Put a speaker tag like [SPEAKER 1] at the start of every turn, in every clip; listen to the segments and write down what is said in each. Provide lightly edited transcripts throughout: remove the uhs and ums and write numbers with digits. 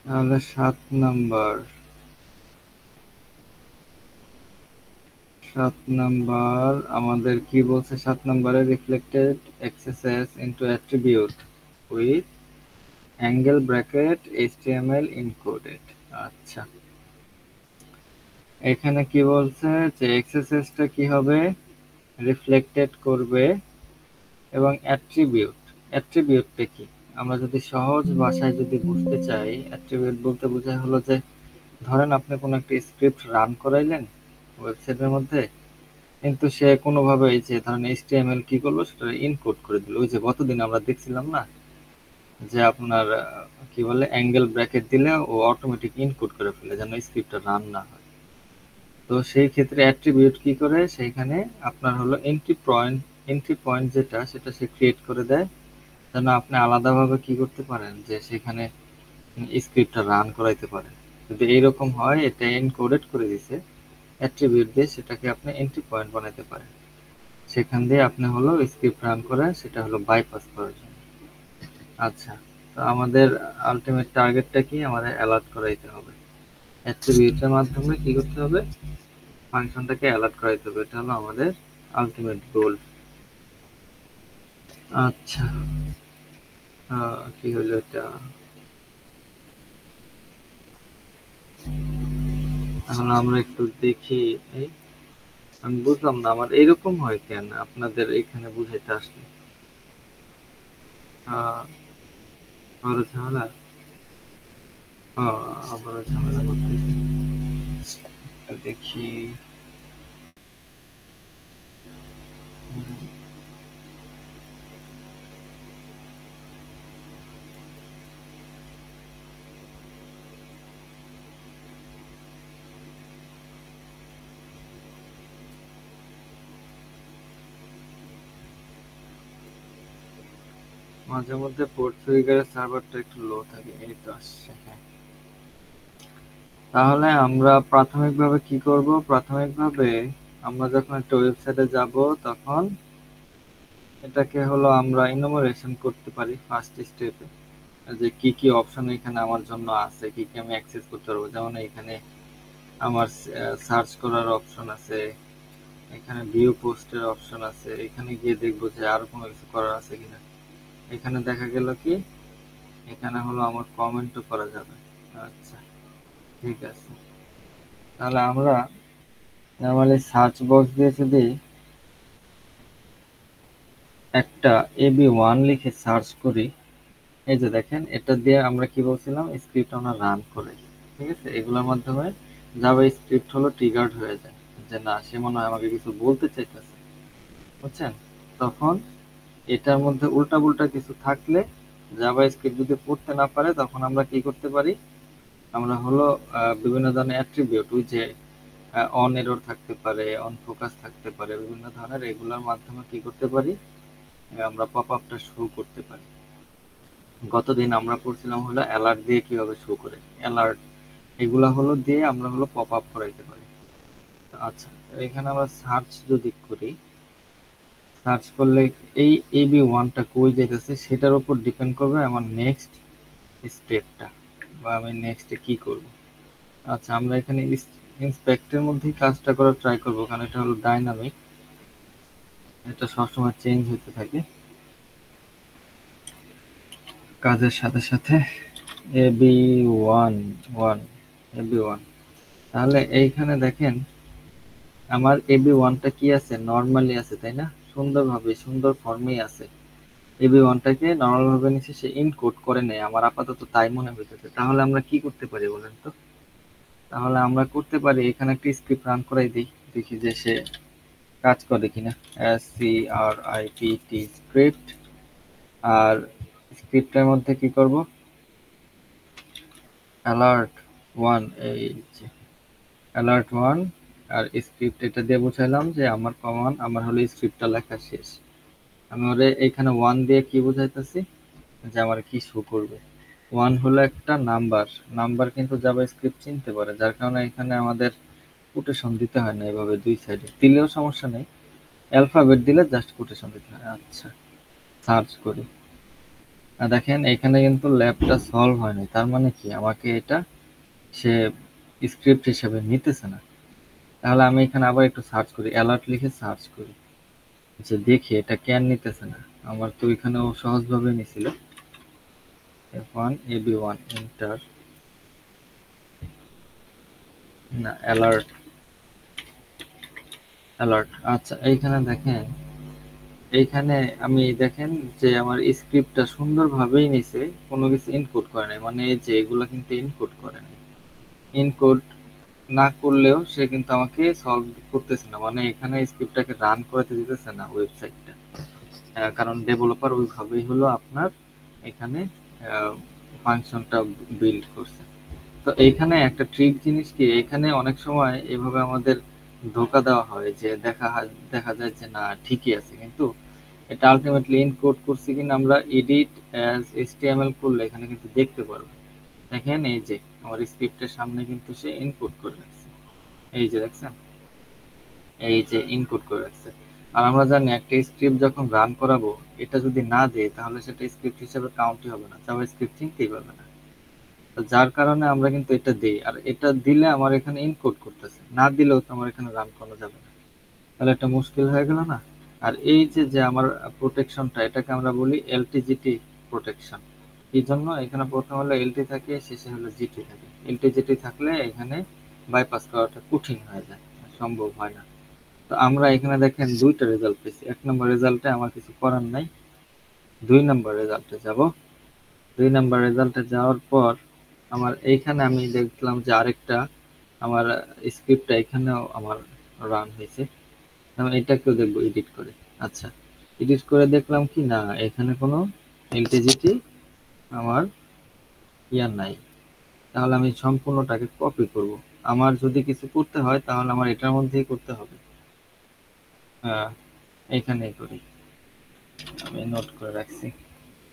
[SPEAKER 1] তাহলে 7 নাম্বার আমাদের কি বলছে? 7 নাম্বারে reflected XSS into attribute with angle bracket HTML encoded. আচ্ছা, এখানে কি বলছে যে এক্সেসেসটা কি হবে? রিফ্লেক্টেড করবে এবং অ্যাট্রিবিউটটা কি? আমরা যদি সহজ ভাষায় যদি বুঝতে চাই, অ্যাট্রিবিউট বলতে বোঝায় হলো যে ধরেন আপনি কোনো একটা স্ক্রিপ্ট রান করাইলেন ওয়েবসাইটের মধ্যে, কিন্তু সে কোনোভাবে এই যে ধরেন এইচটিএমএল কি করলো সেটা ইনকোড করে দিল। ওই যে গতদিন আমরা দেখছিলাম না যে আপনার কি বলে অ্যাঙ্গেল ব্র্যাকেট দিলে ও অটোমেটিক ইনকোড করে ফেলে যেন স্ক্রিপ্টটা রান না হয়। তো সেই ক্ষেত্রে অ্যাট্রিবিউট কি করে, সেইখানে আপনার হলো এন্ট্রি পয়েন্ট যেটা সেটা সে ক্রিয়েট করে দেয় যেন আপনি আলাদাভাবে কি করতে পারেন যে সেখানে স্ক্রিপ্টটা রান করাইতে পারেন। যদি এইরকম হয়, এটা এনকোডেড করে দিছে অ্যাট্রিবিউট দিয়ে, সেটাকে আপনি এন্ট্রি পয়েন্ট বানাইতে পারেন। সেখান দিয়ে আপনি হলো স্ক্রিপ্ট রান করে সেটা হলো বাইপাস করার জন্য। আচ্ছা, তো আমাদের আলটিমেট টার্গেটটা কি? আমাদের অ্যালার্ট করাইতে হবে। অ্যাট্রিবিউটের মাধ্যমে কি করতে হবে? ফাংশনটাকে অ্যালার্ট করাইতে হবে। এটা হলো আমাদের আলটিমেট গোল। আচ্ছা, কি হলো এটা? এখন আমরা একটু দেখি। এই আমি বুঝলাম না আমার এরকম হয় কেন আপনাদের এখানে বুঝাইতে আসলে। বড় ঝামেলা। আবার ঝামেলা করতেছি। দেখি। মাঝে মধ্যে পোর্টফোলিওর সার্ভারটা একটু লো থাকে। এই তো আসছে, হ্যাঁ। তাহলে আমরা প্রাথমিকভাবে কি করব? প্রাথমিকভাবে আমরা যখন একটা ওয়েবসাইটে যাব তখন এটাকে হলো আমরা ইনুমারেশন করতে পারি ফার্স্ট স্টেপে, যে কি কি অপশন এখানে আমার জন্য আছে, কি কি আমি অ্যাক্সেস করতে পারবো। যেমন এখানে আমার সার্চ করার অপশন আছে, এখানে ভিউ পোস্টের অপশন আছে, এখানে গিয়ে দেখবো যে আরো কোনো কিছু করার আছে কিনা। এখানে দেখা গেল কি এখানে হলো আমার কমেন্টও করা যাবে। আচ্ছা, ঠিক আছে। তাহলে আমরা নরমালি সার্চ বক্স দিয়ে যদি একটা AB1 লিখে সার্চ করি, এই যে দেখেন এটা দিয়ে আমরা কি বলছিলাম, স্ক্রিপ্ট আমরা রান করি। ঠিক আছে, এগুলোর মাধ্যমে জাভা স্ক্রিপ্ট হলো ট্রিগার্ড হয়ে যায় যে না, সে মনে হয় আমাকে কিছু বলতে চাইতেছে, বুঝছেন? তখন এটার মধ্যে উল্টা পুল্টা কিছু থাকলে, জাভা স্ক্রিপ্ট যদি পড়তে না পারে, তখন আমরা কি করতে পারি? আমরা হলো বিভিন্ন ধরনের অ্যাট্রিবিউট, ওই যে অন এরর থাকতে পারে, অন ফোকাস থাকতে পারে, বিভিন্ন ধরনের এগুলোর মাধ্যমে কি করতে পারি? আমরা পপ আপটা শো করতে পারি। গতদিন আমরা পড়ছিলাম হলো অ্যালার্ট দিয়ে কিভাবে শো করে, অ্যালার্ট এগুলা হলো দিয়ে আমরা হলো পপ আপ করাইতে পারি। আচ্ছা, এখানে আমরা সার্চ যদি করি, সার্চ করলে এই AB1টা কই যেতেছে সেটার উপর ডিপেন্ড করবে আমার নেক্সট স্টেপটা, বা আমি নেক্সটে কি করব। আচ্ছা, আমরা এখানে ইন্সপেক্টের মধ্যেই কাজটা করার ট্রাই করবো, কারণ এটা হলো ডাইনামিক, এটা সবসময় চেঞ্জ হতে থাকে কাজের সাথে সাথে। AB1 AB1, তাহলে এইখানে দেখেন আমার AB1টা কি আছে? নর্মালি আছে, তাই না? সুন্দরভাবে সুন্দর ফর্মেই আছে। AB1টাকে নর্মাল ভাবে নিচে সে ইনকোড করে নেয়, আমার আপাতত তাই মনে হইতেছে। তাহলে আমরা কি করতে পারি বলেন তো? তাহলে আমরা করতে পারি এখানে একটা স্ক্রিপ্ট রান করাই দিই, দেখি যে সে কাজ করে কিনা। SCRIPT script. আর স্ক্রিপ্টের মধ্যে কি করব? অ্যালার্ট ওয়ান, এই যে অ্যালার্ট ওয়ান। আর স্ক্রিপ্ট এটা দিয়ে বুঝাইলাম যে আমার কমান্ড, আমার হলো স্ক্রিপ্টটা লেখা শেষ। আমি ওরে এইখানে ওয়ান দিয়ে কি বুঝাইতেছি যে আমার কি শো করবে। ওয়ান হলো একটা নাম্বার, নাম্বার কিন্তু জাভা স্ক্রিপ্ট চিনতে পারে, যার কারণে এখানে আমাদের কোটেশন দিতে হয় না। এভাবে দুই সাইডে দিলেও সমস্যা নেই, অ্যালফাবেট দিলে জাস্ট কোটেশন দিতে হয়। আচ্ছা, সার্চ করি। দেখেন এখানে কিন্তু ল্যাবটা সলভ হয়নি, তার মানে কি আমাকে এটা সে স্ক্রিপ্ট হিসেবে নিতেছে না। তাহলে আমি এখানে আবার একটু সার্চ করি, অ্যালার্ট লিখে সার্চ করি যে দেখি এটা কেন নিতেছে না। আমার তো এখানেও সহজভাবে নিছিল F1 AB1 এন্টার, না অ্যালার্ট, অ্যালার্ট। আচ্ছা এইখানে দেখেন, এইখানে আমি দেখেন যে আমার স্ক্রিপ্টটা সুন্দরভাবেই নিছে, কোনো কিছু ইনপুট করে নাই, মানে এই যে এগুলো কিন্তু ইনপুট করে নাই। ইনপুট না করলেও সে কিন্তু আমাকে সলভ করতেছে না, মানে এখানে স্ক্রিপ্টটাকে রান করতে দিতেছে না ওয়েবসাইটটা। কারণ ডেভেলপার ওইভাবেই হলো আপনার এখানে ফাংশনটা বিল্ড করছে। তো এইখানে একটা ট্রিক জিনিস কি, এখানে অনেক সময় এভাবে আমাদের ধোকা দেওয়া হয় যে দেখা যায় যে না ঠিকই আছে, কিন্তু এটা আলটিমেটলি এনকোড করছি কিনা আমরা এডিট অ্যাজ এইচটিএমএল করলে এখানে কিন্তু দেখতে পারবো। দেখেন এই যে আমার স্ক্রিপ্টের সামনে কিন্তু সে ইনপুট করে রাখছে, এই যে দেখছেন, এই যে ইনপুট করে রাখছে। আর আমরা জানি একটা স্ক্রিপ্ট যখন রান করাবো, এটা যদি না দেয় তাহলে সেটা স্ক্রিপ্ট হিসেবে কাউন্টই হবে না, জাভা স্ক্রিপ্ট চিনতেই পারবে না। তো যার কারণে আমরা কিন্তু এটা দেই, আর এটা দিলে আমার এখানে ইনকোড করতেছে, না দিলেও তো আমার এখানে রান করা যাবে না। তাহলে একটা মুশকিল হয়ে গেল না। আর এই যে যে আমার প্রোটেকশনটা, এটাকে আমরা বলি এলটিজিটি প্রোটেকশন। এই জন্য এখানে প্রথম হলো এলটি থাকে, শেষে হলো জিটি থাকে। এলটিজিটি থাকলে এখানে বাইপাস করাটা কঠিন হয়ে যায়, সম্ভব হয় না। তো আমরা এখানে দেখেন দুইটা রেজাল্ট পেয়েছি। এক নম্বর রেজাল্টে আমার কিছু করার নাই, দুই নম্বর রেজাল্টে যাব। দুই নাম্বার রেজাল্টে যাওয়ার পর আমার এইখানে আমি দেখলাম যে আরেকটা আমার স্ক্রিপ্টটা এখানেও আমার রান হয়েছে। আমি এটাকেও দেখবো এডিট করে। আচ্ছা, এডিট করে দেখলাম কি না এখানে কোনো এলটিজিটি আমার ইয়ার নাই। তাহলে আমি সম্পূর্ণটাকে কপি করব। আমার যদি কিছু করতে হয় তাহলে আমার এটার মধ্যেই করতে হবে। এইখানেই করি, আমি নোট করে রাখছি।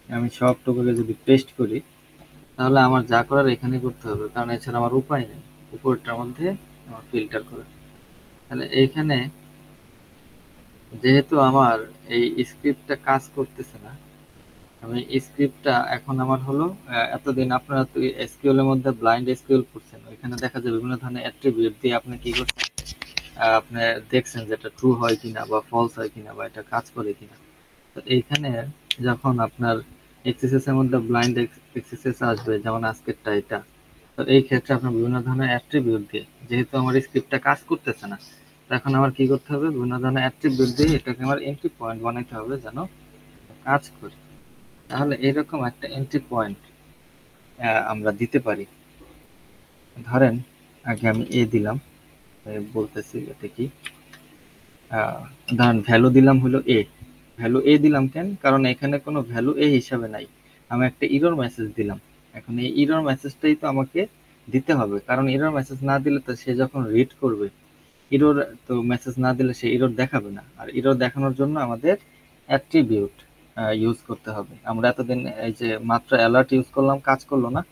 [SPEAKER 1] আমি সবটুকুকে যদি পেস্ট করি তাহলে আমার যা করার এখানে করতে হবে, কারণ এছাড়া আমার উপায় নেই উপরটার মধ্যে আমার ফিল্টার করে। তাহলে এইখানে যেহেতু আমার এই স্ক্রিপ্টটা কাজ করতেছে না, আমি স্ক্রিপ্টটা এখন আমার হলো এতদিন আপনারা তো এসকিউএল এর মধ্যে ব্লাইন্ড এসকিউএল করছেন, ওইখানে দেখা যায় বিভিন্ন ধরনের অ্যাট্রিবিউট দিয়ে আপনি কি করছেন, আপনি দেখছেন যে এটা ট্রু হয় কিনা বা ফলস হয় কিনা বা এটা কাজ করে কিনা। তো এইখানে যখন আপনার এক্সেসেস এর মধ্যে ব্লাইন্ড এক্সেসেস আসবে, যেমন আজকেরটা এটা, তো এই ক্ষেত্রে আপনার বিভিন্ন ধরনের অ্যাট্রিবিউট দিয়ে, যেহেতু আমার স্ক্রিপ্টটা কাজ করতেছে না, এখন আমার কি করতে হবে, বিভিন্ন ধরনের অ্যাট্রিবিউট দিয়ে এটাকে আমার এন্ট্রি পয়েন্ট বানাইতে হবে যেন কাজ করে। তাহলে এরকম একটা এন্ট্রি পয়েন্ট আমরা দিতে পারি। ধরেন আগে আমি এ দিলাম, বলতেছি এটা কি, ধরেন ভ্যালু দিলাম হলো এ। ভ্যালু এ দিলাম কেন, কারণ এখানে কোনো ভ্যালু এ হিসাবে নাই, আমি একটা ইরর মেসেজ দিলাম। এখন এই ইরর মেসেজটাই তো আমাকে দিতে হবে, কারণ ইরর মেসেজ না দিলে তো সে যখন রিড করবে, ইরর তো মেসেজ না দিলে সে ইরর দেখাবে না। আর ইরর দেখানোর জন্য আমাদের অ্যাট্রিবিউট ইউজ করতে হবে। আমরা এতদিন এই যে মাত্র অ্যালার্ট ইউজ করলাম, কাজ করলো না।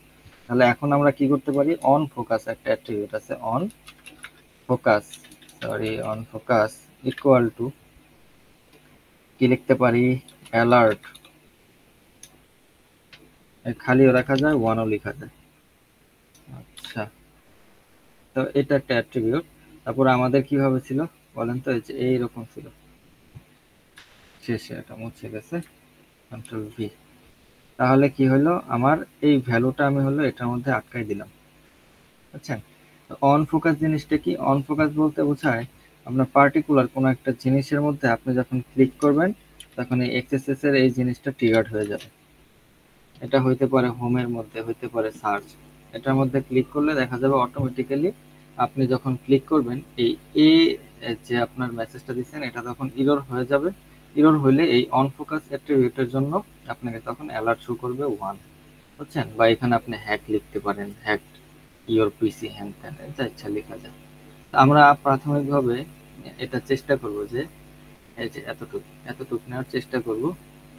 [SPEAKER 1] তাহলে এখন আমরা কি করতে পারি, অন ফোকাস একটা অ্যাট্রিবিউট আছে, on focus, on focus equal to কি লিখতে পারি, অ্যালার্ট, খালিও রাখা যায়, ওয়ানও লেখা যায়। আচ্ছা, তো এটা একটা অ্যাট্রিবিউট। তারপর আমাদের কিভাবে ছিল বলেন তো, এই যে এইরকম ছিল, শেষে এটা মুছে গেছে, কন্ট্রোল ভি। তাহলে কি হলো, আমার এই ভ্যালুটা আমি হলো এটার মধ্যে আটকাই দিলাম। বুঝছেন? অন ফোকাস জিনিসটা কি, অন ফোকাস বলতে বোঝায় আপনার পার্টিকুলার কোনো একটা জিনিসের মধ্যে আপনি যখন ক্লিক করবেন তখন এই এক্সএসএস এর এই জিনিসটা ট্রিগার্ড হয়ে যাবে। এটা হইতে পারে হোমের মধ্যে, হইতে পারে সার্চ। এটার মধ্যে ক্লিক করলে দেখা যাবে অটোমেটিক্যালি আপনি যখন ক্লিক করবেন এই এ যে আপনার মেসেজটা দিচ্ছেন এটা তখন ইরর হয়ে যাবে। ইরর হইলে এই অন ফোকাস অ্যাট্রিবিউটের জন্য আপনাকে তখন অ্যালার্ট শো করবে 1। বুঝছেন? বা এখানে আপনি হ্যাক লিখতে পারেন, হ্যাক ইওর পিসি, হ্যান ত্যান যা ইচ্ছা লেখা যায়। আমরা প্রাথমিকভাবে এটা চেষ্টা করব যে এই যে এতটুকু নেওয়ার চেষ্টা করব,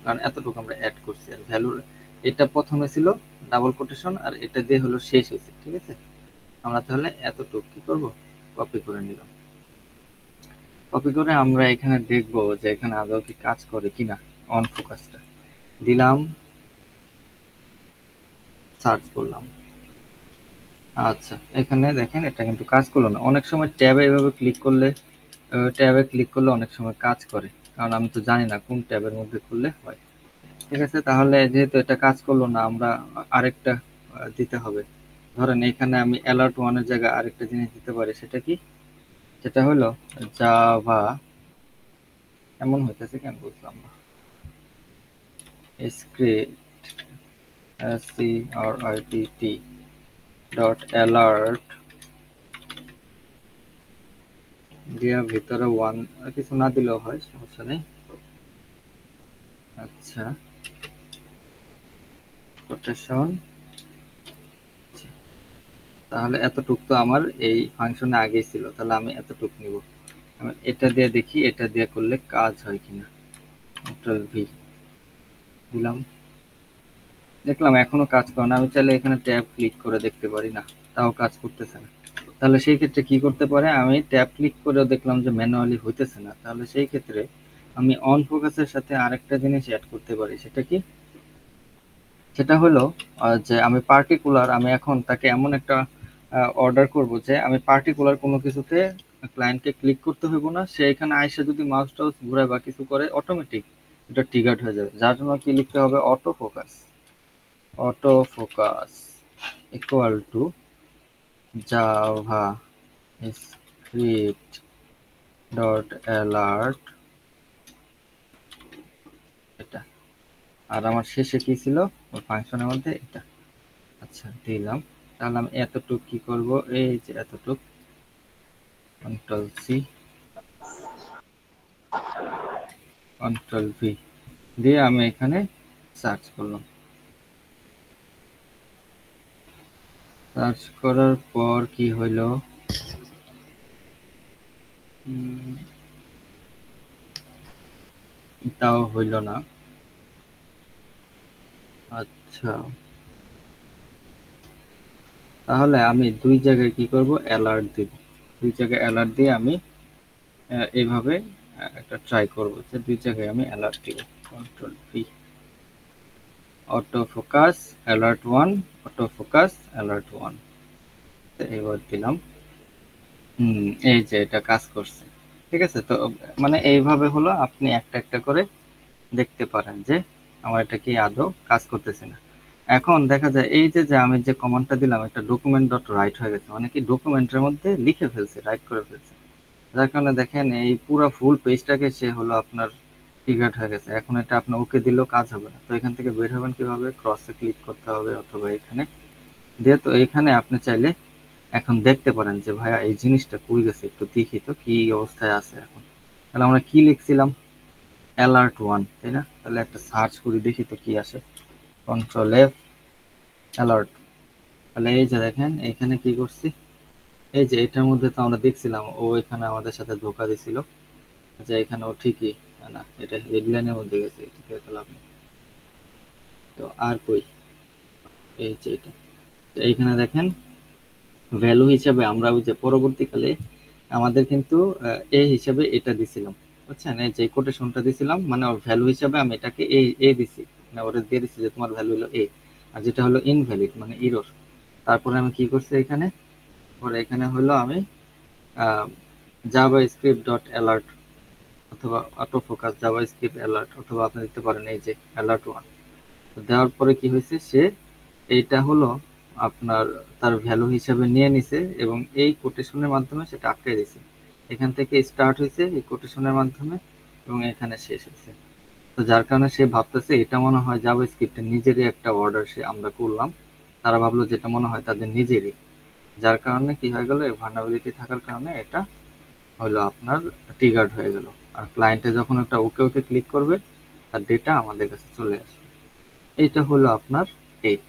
[SPEAKER 1] কারণ এতটুকু আমরা অ্যাড করছি। আর ভ্যালু এটা প্রথমে ছিল ডাবল কোটেশন, আর এটা দিয়ে হলো শেষ হয়েছে, ঠিক আছে? আমরা তাহলে এতটুকু কি করব, কপি করে নিলাম। কপি করে আমরা এখানে দেখব যে এখানে আদৌ কি কাজ করে কিনা। অন ফোকাসটা দিলাম, সার্চ করলাম। আচ্ছা, এখানে দেখেন এটা কিন্তু কাজ করলো না। অনেক সময় ট্যাবে এভাবে ক্লিক করলে অনেক সময় কাজ করে, কারণ আমি তো জানি না কোন ট্যাবের মধ্যে করলে হয়। ঠিক আছে, তাহলে যেহেতু এটা কাজ করলো না, আমরা আরেকটা দিতে হবে। ধরেন এখানে আমি অ্যালার্ট ওয়ানের জায়গায় আরেকটা জিনিস দিতে পারি, সেটা কি? সেটা হলো জাভা, এমন হইতেছে কেন বুঝলাম না, স্ক্রিপ্ট SCRIPT ডট অ্যালার্ট দিয়া ভিতরে ওয়ান, কিছু না দিলেও হয়, সমস্যা নেই। আচ্ছা, কোটেশন, তাহলে এতটুক তো আমার এই ফাংশনে আগেই ছিল, তাহলে আমি এতটুক নিব। আমি এটা দিয়ে দেখি এটা দিয়ে করলে কাজ হয় কিনা। কন্ট্রোল ভি দিলাম, দেখলাম এখনো কাজ করে না। আমি চাইলে এখানে ট্যাব ক্লিক করে দেখতে পারি, না তাও কাজ করতেছে না। তাহলে সেই ক্ষেত্রে কি করতে পারে, আমি ট্যাব ক্লিক করেও দেখলাম যে ম্যানুয়ালি হইতেছে না, তাহলে সেই ক্ষেত্রে আমি অন ফোকাসের সাথে আরেকটা জিনিস অ্যাড করতে পারি। সেটা কি? সেটা হলো যে আমি এখন তাকে এমন একটা অর্ডার করব যে আমি পার্টিকুলার কোনো কিছুতে ক্লায়েন্টকে ক্লিক করতে হইব না, সে এখানে আইসা যদি মাউস টাউস ঘুরায় বা কিছু করে অটোমেটিক এটা ট্রিগার্ড হয়ে যাবে। যার জন্য কি লিখতে হবে, auto focus equal to Java script dot alert, এটা। আর আমার শেষে কি ছিল ওই ফাংশনের মধ্যে, এটা। আচ্ছা, দিলাম। তাহলে আমি এতটুক কি করব, এই যে এতটুক কন্ট্রোল সি কন্ট্রোল ভি দিয়ে আমি এখানে সার্চ করলাম। সার্চ করার পর কি হইল, তাও হইল না। আচ্ছা, তাহলে আমি দুই জায়গায় কি করব, অ্যালার্ট দিব। দুই জায়গায় অ্যালার্ট দিয়ে আমি এইভাবে একটা ট্রাই করব যে দুই জায়গায় আমি অ্যালার্ট দিব। Control V, auto focus alert one, auto focus alert one, এবার দিলাম। এই যে এটা কাজ করছে। ঠিক আছে, তো মানে এইভাবে হলো আপনি একটা একটা করে দেখতে পারেন যে আমার এটা কি আদৌ কাজ করতেছে না। এখন দেখা যায় এই যে যে আমি যে কমান্ডটা দিলাম, একটা ডকুমেন্ট ডট রাইট হয়ে গেছে, মানে কি ডকুমেন্টের মধ্যে লিখে ফেলছে, রাইট করে ফেলছে। যার কারণে দেখেন এই পুরো ফুল পেজটাকে সে হলো আপনার ট্রিগার্ড হয়ে গেছে। এখন এটা আপনার ওকে দিলেও কাজ হবে না। তো এখান থেকে বের হবেন কিভাবে, ক্রসে ক্লিক করতে হবে অথবা এখানে দিয়ে। তো এখানে আপনি চাইলে এখন দেখতে পারেন যে ভাইয়া এই জিনিসটা কই গেছে, একটু দেখি তো কি অবস্থায় আছে এখন। তাহলে আমরা কি লিখছিলাম, অ্যালার্ট ওয়ান, তাই না? তাহলে একটা সার্চ করি দেখি তো কি আসে। Control F, alert. তাহলে এই যে দেখেন এখানে কি করছি, এই যে এটার মধ্যে তো আমরা দেখছিলাম ও এখানে আমাদের সাথে ধোকা দিছিল, যে এখানে ও ঠিকই, না এটা হেডলাইনের মধ্যে গেছে, এটা দেখে লাভ নেই। তো আর কই, এই যে এটা, তো এইখানে দেখেন ভ্যালু হিসাবে আমরা ওই যে পরবর্তীকালে আমাদের কিন্তু এ হিসাবে এটা দিছিলাম, বুঝছেন? এই যে কোটেশনটা দিছিলাম, মানে ওর ভ্যালু হিসাবে আমি এটাকে এ দিছি, মানে ওটা দিয়ে দিছি যে তোমার ভ্যালু হলো এ। আর যেটা হলো ইনভ্যালিড মানে ইরর, তারপরে আমি কি করছি এখানে, পরে এখানে হলো আমি জাভা স্ক্রিপ্ট ডট অ্যালার্ট অথবা auto focus Java script alert, অথবা আপনি দিতে পারেন এই যে অ্যালার্ট ওয়ান। দেওয়ার পরে কি হয়েছে, সে এইটা হলো আপনার তার ভ্যালু হিসাবে নিয়ে নিছে এবং এই কোটেশনের মাধ্যমে সেটা আটকে দিছে। এখান থেকে স্টার্ট হয়েছে এই কোটেশনের মাধ্যমে এবং এখানে শেষ হয়েছে। তো যার কারণে সে ভাবতেছে এটা মনে হয় জাভা স্ক্রিপ্টের নিজেরই একটা অর্ডার সে আমরা করলাম, তারা ভাবলো যেটা মনে হয় তাদের নিজেরই। যার কারণে কি হয়ে গেল, এই ভার্নাবিলিটি থাকার কারণে এটা হলো আপনার ট্রিগার্ড হয়ে গেল। আর ক্লায়েন্টে যখন একটা ওকে ওকে ক্লিক করবে, তার ডেটা আমাদের কাছে চলে আসবে। এইটা হলো আপনার এইট,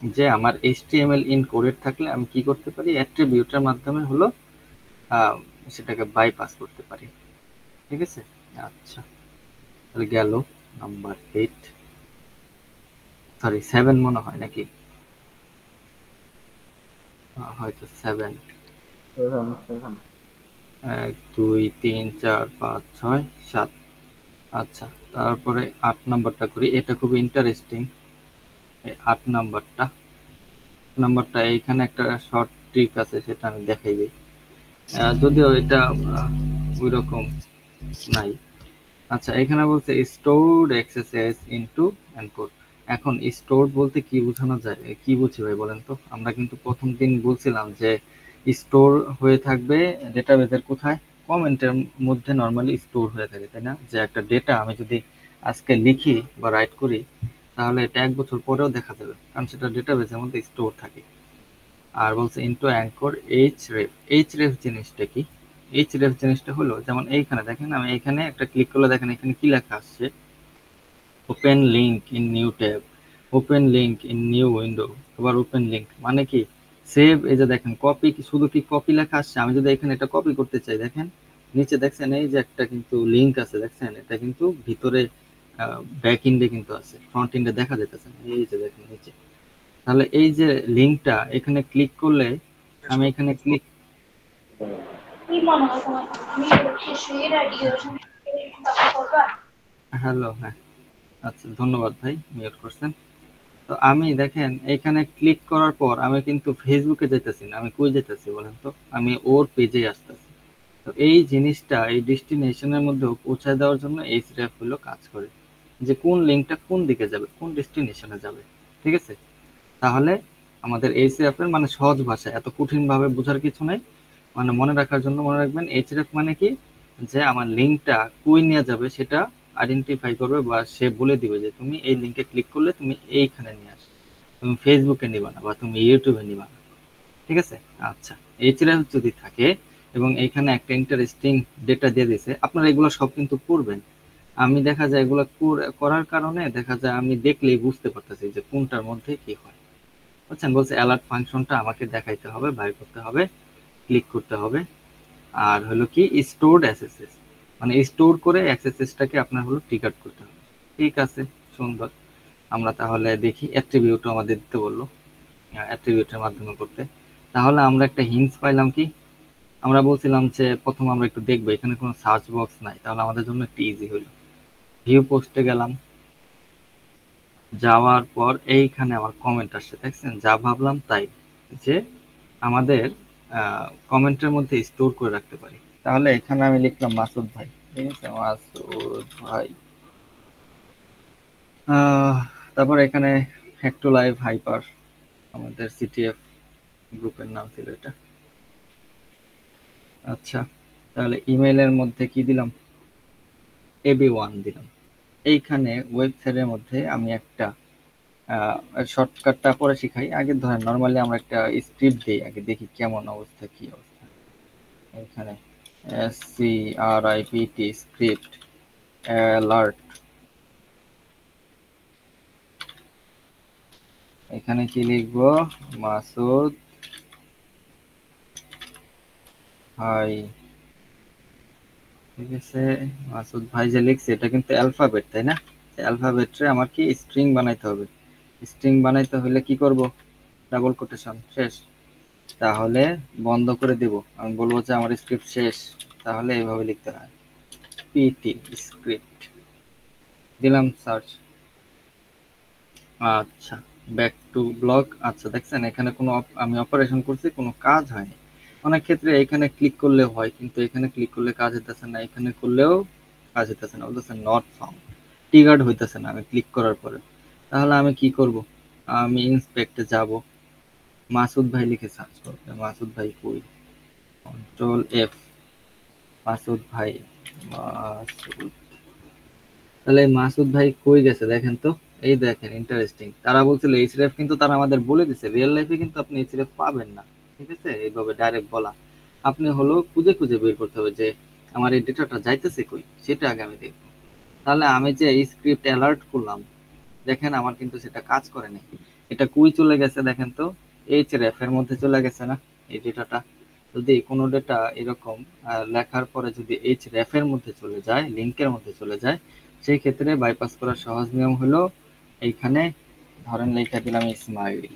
[SPEAKER 1] যে আমার HTML ইনকোডেড থাকলে আমি কি করতে পারি, অ্যাট্রিবিউটের মাধ্যমে হলো সেটাকে বাইপাস করতে পারি। ঠিক আছে, আচ্ছা, তাহলে গেল নাম্বার 8, সরি 7 মনে হয় নাকি, হয়তো 7। 1 2 3 4 5 6 7। আচ্ছা, তারপরে 8 নাম্বারটা করি, এটা খুব ইন্টারেস্টিং। 8 নাম্বারটা এইখানে একটা শর্ট ট্রিক আছে, সেটা আমি দেখাই দিই। যদিও এটা ওই রকম নাই। আচ্ছা, এখানে বলছে স্টোরড এক্সএসএস ইনটু এনকোড। এখন স্টোরড বলতে কি বোঝানো যায়, কি বুঝি ভাই বলেন তো? আমরা কিন্তু প্রথম দিন বলছিলাম যে স্টোর হয়ে থাকবে ডেটাবেজের কোথায়, কমেন্টের মধ্যে নরমালি স্টোর হয়ে থাকে, তাই না? যে একটা ডেটা আমি যদি আজকে লিখি বা রাইট করি, তাহলে এটা 1 বছর পরেও দেখা যাবে, কারণ সেটা ডেটাবেজের মধ্যে স্টোর থাকে। আর বলছে ইনটু অ্যাঙ্কর এইচরেফ। এইচরেফ জিনিসটা কি? এইচরেফ জিনিসটা হলো, যেমন এইখানে দেখেন, আমি এইখানে একটা ক্লিক করলে দেখেন এখানে কি লেখা আসছে, open link in new tab, open link in new window, আবার ওপেন লিঙ্ক মানে কি সেভ। এই যে দেখেন কপি, শুধু কি কপি লেখা আসছে, আমি যদি এখানে এটা কপি করতে চাই, দেখেন নিচে দেখছেন এই যে একটা কিন্তু লিঙ্ক আছে, দেখছেন এটা কিন্তু ভিতরে ব্যাক এন্ডে কিন্তু আছে, ফ্রন্ট এন্ডে দেখা যেতেছে না, এই যে দেখেন নিচে। তাহলে এই যে লিঙ্কটা এখানে ক্লিক করলে, আমি এখানে ক্লিক, হ্যালো, হ্যাঁ, আচ্ছা ধন্যবাদ ভাই, মিউট করছেন। তো আমি দেখেন এখানে ক্লিক করার পর আমি কিন্তু ফেসবুকে যেতেছি না, আমি কই যেতেছি বলেন তো? আমি ওর পেজে আসতেছি। তো এই জিনিসটা এই ডেস্টিনেশনের মধ্যে পৌঁছায় দেওয়ার জন্য এই সিরাপ হলো কাজ করে, যে কোন লিঙ্কটা কোন দিকে যাবে, কোন ডেস্টিনেশনে যাবে। ঠিক আছে? তাহলে আমাদের এইচআরএফ এর মানে সহজ ভাষা, এত কঠিন ভাবে বোঝার কিছু নাই। মানে মনে রাখার জন্য মনে রাখবেন এইচআরএফ মানে কি, যে আমার লিঙ্কটা কই নিয়ে যাবে সেটা আইডেন্টিফাই করবে, বা সে বলে দিবে যে তুমি এই লিঙ্কে ক্লিক করলে তুমি এইখানে নিয়ে আসবে, তুমি ফেসবুকে নিবা না বা তুমি ইউটিউবে নিবা না। ঠিক আছে? আচ্ছা, এইচআরএফ যদি থাকে এবং এইখানে একটা ইন্টারেস্টিং ডেটা দিয়ে দিছে, আপনারা এগুলো সব কিন্তু করবেন। আমি দেখা যায় এগুলো করার কারণে দেখা যায় আমি দেখলেই বুঝতে পারতেছি যে কোনটার মধ্যে কি হয়। বুঝছেন? বলছে অ্যালার্ট ফাংশনটা আমাকে দেখাইতে হবে, বাইর করতে হবে, ক্লিক করতে হবে। আর হলো কি স্টোরড এসএসএস, মানে স্টোর করে এসএসএসটাকে আপনার হলো ট্রিগার করতে হবে। ঠিক আছে, সুন্দর। আমরা তাহলে দেখি, অ্যাট্রিবিউটও আমাদের দিতে বললো, অ্যাট্রিবিউটের মাধ্যমে করতে। তাহলে আমরা একটা হিন্টস পাইলাম কি, আমরা বলছিলাম যে প্রথম আমরা একটু দেখবো এখানে কোনো সার্চ বক্স নাই, তাহলে আমাদের জন্য একটু ইজি হলো। ভিউ পোস্টে গেলাম, যাওয়ার পর এইখানে আমার কমেন্ট আসছে, দেখছেন? যা ভাবলাম তাই, যে আমাদের কমেন্টের মধ্যে স্টোর করে রাখতে পারি। তাহলে এখানে আমি লিখলাম মাসুদ ভাই, ঠিক আছে, মাসুদ ভাই। আহ, তারপর এখানে হ্যাক লাইভ হাইপার, আমাদের সিটিএফ গ্রুপের নাম ছিল এটা। আচ্ছা, তাহলে ইমেইলের মধ্যে কি দিলাম, AB1 দিলাম। এইখানে ওয়েবসাইটের মধ্যে আমি একটা শর্টকাটটা পরে শিখাই, আগে ধরেন নর্মালি আমরা একটা স্ক্রিপ্ট দিই, আগে দেখি কেমন অবস্থা, কি অবস্থা। এখানে SCRIPT স্ক্রিপ্ট অ্যালার্ট, এখানে কি লিখবো, মাসুদ ভাই। ঠিক আছে, মাসুদ ভাই যে লিখছে এটা কিন্তু অ্যালফাবেট, তাই না? অ্যালফাবেটে আমার কি স্ট্রিং বানাইতে হবে। স্ট্রিং বানাইতে হলে কি করব, ডাবল কোটেশন শেষ। তাহলে বন্ধ করে দিব, আমি বলবো যে আমার স্ক্রিপ্ট শেষ, তাহলে এইভাবে লিখতে হয়, পিটি স্ক্রিপ্ট দিলাম, সার্চ। আচ্ছা, ব্যাক টু ব্লগ। আচ্ছা, দেখছেন এখানে কোনো আমি অপারেশন করছি, কোনো কাজ হয়নি। অনেক ক্ষেত্রে এখানে ক্লিক করলে হয়, কিন্তু এখানে ক্লিক করলে কাজ হইতেছে না, এখানে করলেও কাজ হইতেছে না, বলতেছে নট ফাউন্ড, ট্রিগার্ড হইতেছে না আমি ক্লিক করার পরে। তাহলে আমি কি করব, আমি ইন্সপেক্টে যাব, মাসুদ ভাই লিখে সার্চ করব, মাসুদ ভাই কই, কন্ট্রোল এফ, মাসুদ ভাই, মাসুদ। তাহলে মাসুদ ভাই কই গেছে দেখেন তো। এই দেখেন, ইন্টারেস্টিং, তারা বলছিল এইচরেফ, কিন্তু তারা আমাদের বলে দিছে রিয়েল লাইফে কিন্তু আপনি এইচরেফ পাবেন না। ঠিক আছে, এইভাবে ডাইরেক্ট বলা, আপনি হলো খুঁজে খুঁজে বের করতে হবে যে আমার এই ডেটাটা যাইতেছে কই, সেটা আগে আমি দেখবো। তাহলে আমি যে এই স্ক্রিপ্ট অ্যালার্ট করলাম, দেখেন আমার কিন্তু সেটা কাজ করেনি। এটা কই চলে গেছে দেখেন তো, এইচরেফ এর মধ্যে চলে গেছে না এই ডেটাটা। যদি কোনো ডেটা এরকম লেখার পরে যদি এইচরেফ এর মধ্যে চলে যায়, লিংকের মধ্যে চলে যায়, সেই ক্ষেত্রে বাইপাস করার সহজ নিয়ম হলো, এইখানে ধরেন লেখা দিলাম ইসমাইল,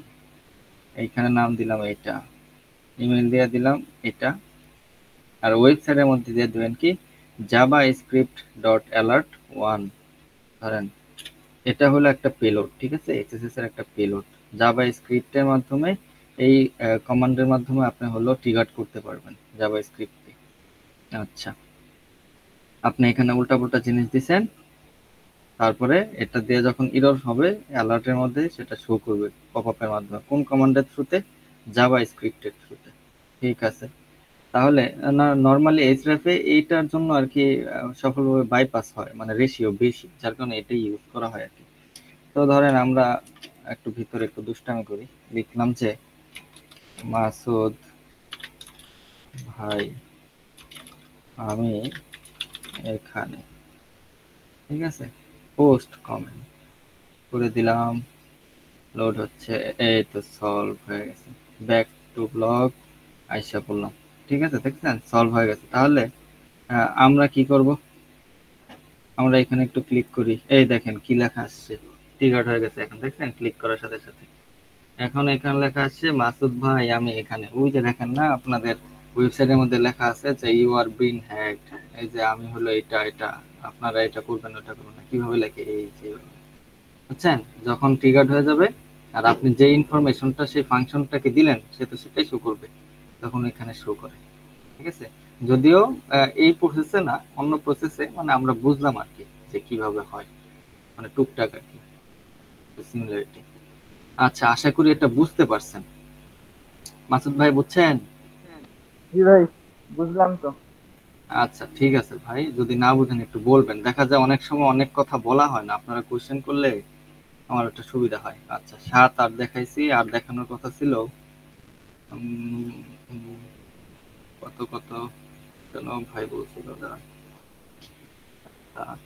[SPEAKER 1] এইখানে নাম দিলাম এটা, ইমেল দিয়ে দিলাম এটা, আর ওয়েবসাইটের মধ্যে দিয়ে দেবেন কি Java script dot alert one, ধরেন এটা হলো একটা পেলোড, ঠিক আছে, এক্সএসএস এর একটা পেলোড। জাভা স্ক্রিপ্টের মাধ্যমে এই কমান্ডের মাধ্যমে আপনি হলো ট্রিগার করতে পারবেন জাভা স্ক্রিপ্টে। আচ্ছা, আপনি এখানে উল্টাপাল্টা জিনিস দিছেন, তারপরে এটা দিয়ে যখন এরর হবে অ্যালার্টের মধ্যে সেটা শো করবে পপ আপের মাধ্যমে। কোন কমান্ডের থ্রুতে? জাভা স্ক্রিপ্টের থ্রুতে। ঠিক আছে, তাহলে নর্মালি এইচরেফে এইটার জন্য আর কি সফলভাবে বাইপাস হয়, মানে রেশিও বেশি, যার কারণে এটাই ইউজ করা হয় আর কি। তো ধরেন আমরা একটু ভিতরে একটু দুষ্টামি করি, লিখলাম যে মাসুদ ভাই আমি এখানে, ঠিক আছে, পোস্ট কমেন্ট করে দিলাম, লোড হচ্ছে, এই তো সলভ হয়ে গেছে। ব্যাক টু ব্লগ আইসা পড়লাম, ঠিক আছে, দেখছেন সলভ হয়ে গেছে। তাহলে আমরা কি করব, আমরা এখানে একটু ক্লিক করি, এই দেখেন কি লেখা আসছে, ট্রিগার্ড হয়ে গেছে এখন, দেখছেন ক্লিক করার সাথে সাথে। এখন এখানে লেখা আসছে মাসুদ ভাই আমি এখানে, ওই যে দেখেন না আপনাদের ওয়েবসাইটের মধ্যে লেখা আছে যে ইউ আর বিন হ্যাকড, এই যে আমি হলো এটা এটা, আপনারা এটা করবেন ওটা করবেন না, কিভাবে লেখে এই যে, বুঝছেন, যখন ট্রিগার্ড হয়ে যাবে আর আপনি যে ইনফরমেশনটা সেই ফাংশনটাকে দিলেন সে তো সেটাই শো করবে, তখন এখানে শো করে। ঠিক আছে, যদিও এই প্রসেসে না, অন্য প্রসেসে, মানে আমরা বুঝলাম আর কি যে কিভাবে হয়, মানে টুকটাক আর কি সিমিলারিটি। আচ্ছা, আশা করি এটা বুঝতে পারছেন। মাসুদ ভাই বুঝছেন?
[SPEAKER 2] জি ভাই, বুঝলাম তো।
[SPEAKER 1] আচ্ছা ঠিক আছে ভাই, যদি না বুঝেন একটু বলবেন, দেখা যায় অনেক সময় অনেক কথা বলা হয় না, আপনারা কোশ্চেন করলে আমার একটা সুবিধা হয়। আচ্ছা, 7 8 দেখাইছি, আর দেখানোর কথা ছিল উম, উম, কত কত যেন ভাই বলছিল, দাঁড়ান। আহ,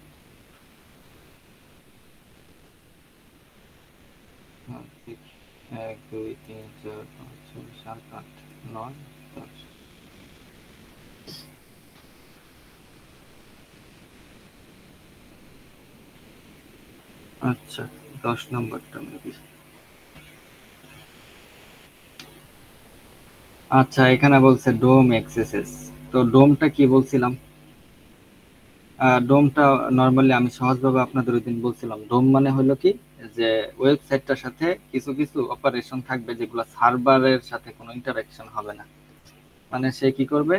[SPEAKER 1] 1 2 3 4 5 6 7 8 9 10। আচ্ছা, 10 নম্বরটা মেবি। আচ্ছা, এখানে বলছে ডোম এক্সেসেস। তো ডোমটা কি বলছিলাম? ডোমটা নর্মালি আমি সহজভাবে আপনাদের ওই দিন বলছিলাম, ডোম মানে হলো কি, যে ওয়েবসাইটটার সাথে কিছু কিছু অপারেশন থাকবে যেগুলো সার্ভারের সাথে কোনো ইন্টারাকশন হবে না। মানে সে কি করবে,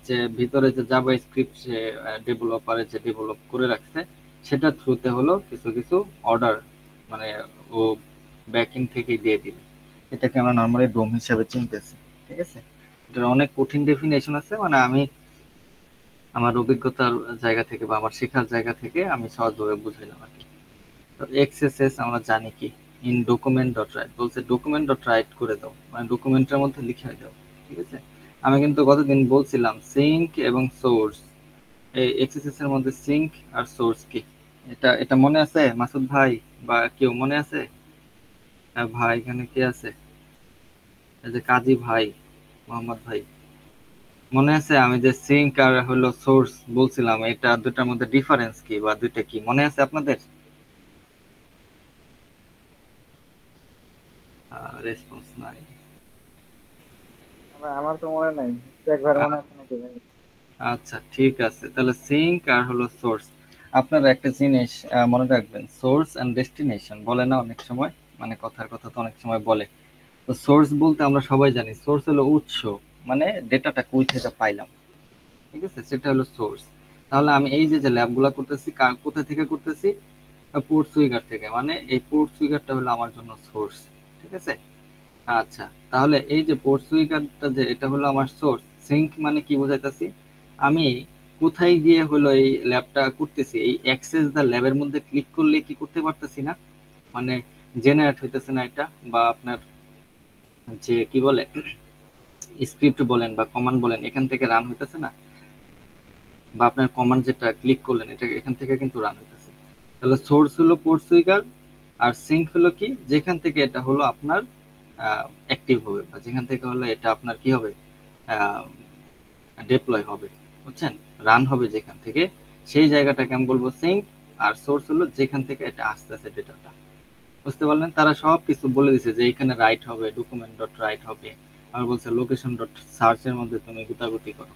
[SPEAKER 1] যে ভিতরে যে জাভা স্ক্রিপ্ট সে ডেভেলপারে যে ডেভেলপ করে রাখছে সেটা থ্রুতে হলো কিছু কিছু অর্ডার, মানে ও ব্যাকএন্ড থেকেই দিয়ে দিবে। এটাকে আমরা নর্মালি ডোম হিসাবে চিনতেছি। ঠিক আছে, এটার অনেক কঠিন ডেফিনেশন আছে, মানে আমি আমার অভিজ্ঞতার জায়গা থেকে বা আমার শেখার জায়গা থেকে আমি সহজভাবে বুঝাইলাম আর কি। তো এক্সএসএস আমরা জানি কি, ইন ডকুমেন্ট ডট রাইট, বলছে ডকুমেন্ট ডট রাইট করে দাও, মানে ডকুমেন্টের মধ্যে লিখে দাও। ঠিক আছে, আমি কিন্তু গতদিন বলছিলাম সিঙ্ক এবং সোর্স, এই এক্সএসএস এর মধ্যে সিঙ্ক আর সোর্স কি, এটা এটা মনে আছে মাসুদ ভাই, বা কেউ মনে আছে? ভাই এখানে কে আছে? এই যে কাজী ভাই, মোহাম্মদ ভাই, মনে আছে আমি যে সিঙ্ক আর হলো সোর্স বলছিলাম, এটা দুটার মধ্যে ডিফারেন্স কি বা দুইটা কি মনে আছে আপনাদের? রেসপন্স নাই।
[SPEAKER 2] আমার তো মনে নাই, একবার মনে আছে নাকি ভাই?
[SPEAKER 1] আচ্ছা ঠিক আছে, তাহলে সিঙ্ক আর হলো সোর্স। আপনারা একটা জিনিস মনে রাখবেন, সোর্স এন্ড ডেস্টিনেশন বলে না অনেক সময়, মানে কথার কথা তো অনেক সময় বলে। তো সোর্স বলতে আমরা সবাই জানি সোর্স হলো উৎস, মানে ডেটাটা কই থেকে পাইলাম, ঠিক আছে, সেটা হলো সোর্স। তাহলে আমি এই যে যে ল্যাবগুলো করতেছি কোথা থেকে করতেছি? পোর্ট সুইগার থেকে, মানে এই পোর্ট সুইগারটা হলো আমার জন্য সোর্স। ঠিক আছে, আচ্ছা, তাহলে এই যে পোর্ট সুইগারটা যে এটা হলো আমার সোর্স, সিঙ্ক মানে কি বোঝাইতেছি, আমি কোথায় গিয়ে হলো এই ল্যাবটা করতেছি, এই অ্যাক্সেস দা ল্যাবের মধ্যে ক্লিক করলে কি করতে পারতেছি না, মানে জেনারেট হইতেছে না এটা, বা আপনার যে কি বলে স্ক্রিপ্ট বলেন বা কমান্ড বলেন এখান থেকে রান হইতেছে না, বা আপনার কমান্ড যেটা ক্লিক করলেন এটা এখান থেকে কিন্তু রান হইতেছে। তাহলে সোর্স হলো পোর্ট সুইগার, আর সিঙ্ক হলো কি, যেখান থেকে এটা হলো আপনার অ্যাক্টিভ হবে, বা যেখান থেকে হলো এটা আপনার কি হবে, ডিপ্লয় হবে, বুঝছেন, রান হবে যেখান থেকে, সেই জায়গাটাকে আমি বলবো সিঙ্ক। আর সোর্স হলো যেখান থেকে এটা আসতেছে ডেটাটা, বুঝতে পারলেন? তারা সব কিছু বলে দিছে যে এখানে রাইট হবে, ডকুমেন্ট ডট রাইট হবে, আর বলছে লোকেশন ডট সার্চ এর মধ্যে তুমি গুতাগুতি করো,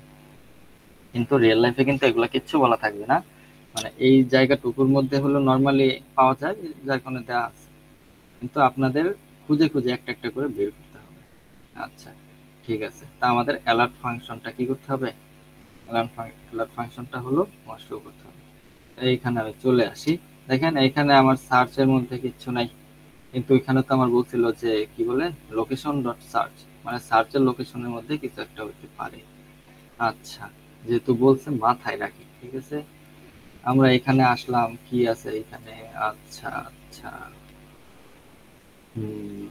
[SPEAKER 1] কিন্তু রিয়েল লাইফে কিন্তু এগুলা কিচ্ছু বলা থাকবে না। মানে এই জায়গাটুকুর মধ্যে হলো নর্মালি পাওয়া যায়, যার কারণে দেওয়া আছে, কিন্তু আপনাদের খুঁজে খুঁজে একটা একটা করে বের করতে হবে। আচ্ছা, ঠিক আছে। তা আমাদের অ্যালার্ট ফাংশনটা কি করতে হবে? অ্যালার্ট ফাংশনটা হলো আমার শো করতে হবে। এইখানে আমি চলে আসি। দেখেন এইখানে আমার সার্চের মধ্যে কিচ্ছু নাই, কিন্তু এখানে তো আমার বলছিল যে কি বলে লোকেশন ডট সার্চ, মানে সার্চের লোকেশনের মধ্যে কিছু একটা হতে পারে। আচ্ছা, যেহেতু বলছে মাথায় রাখি, ঠিক আছে। আমরা এখানে আসলাম, কি আছে এখানে? আচ্ছা আচ্ছা, হুম,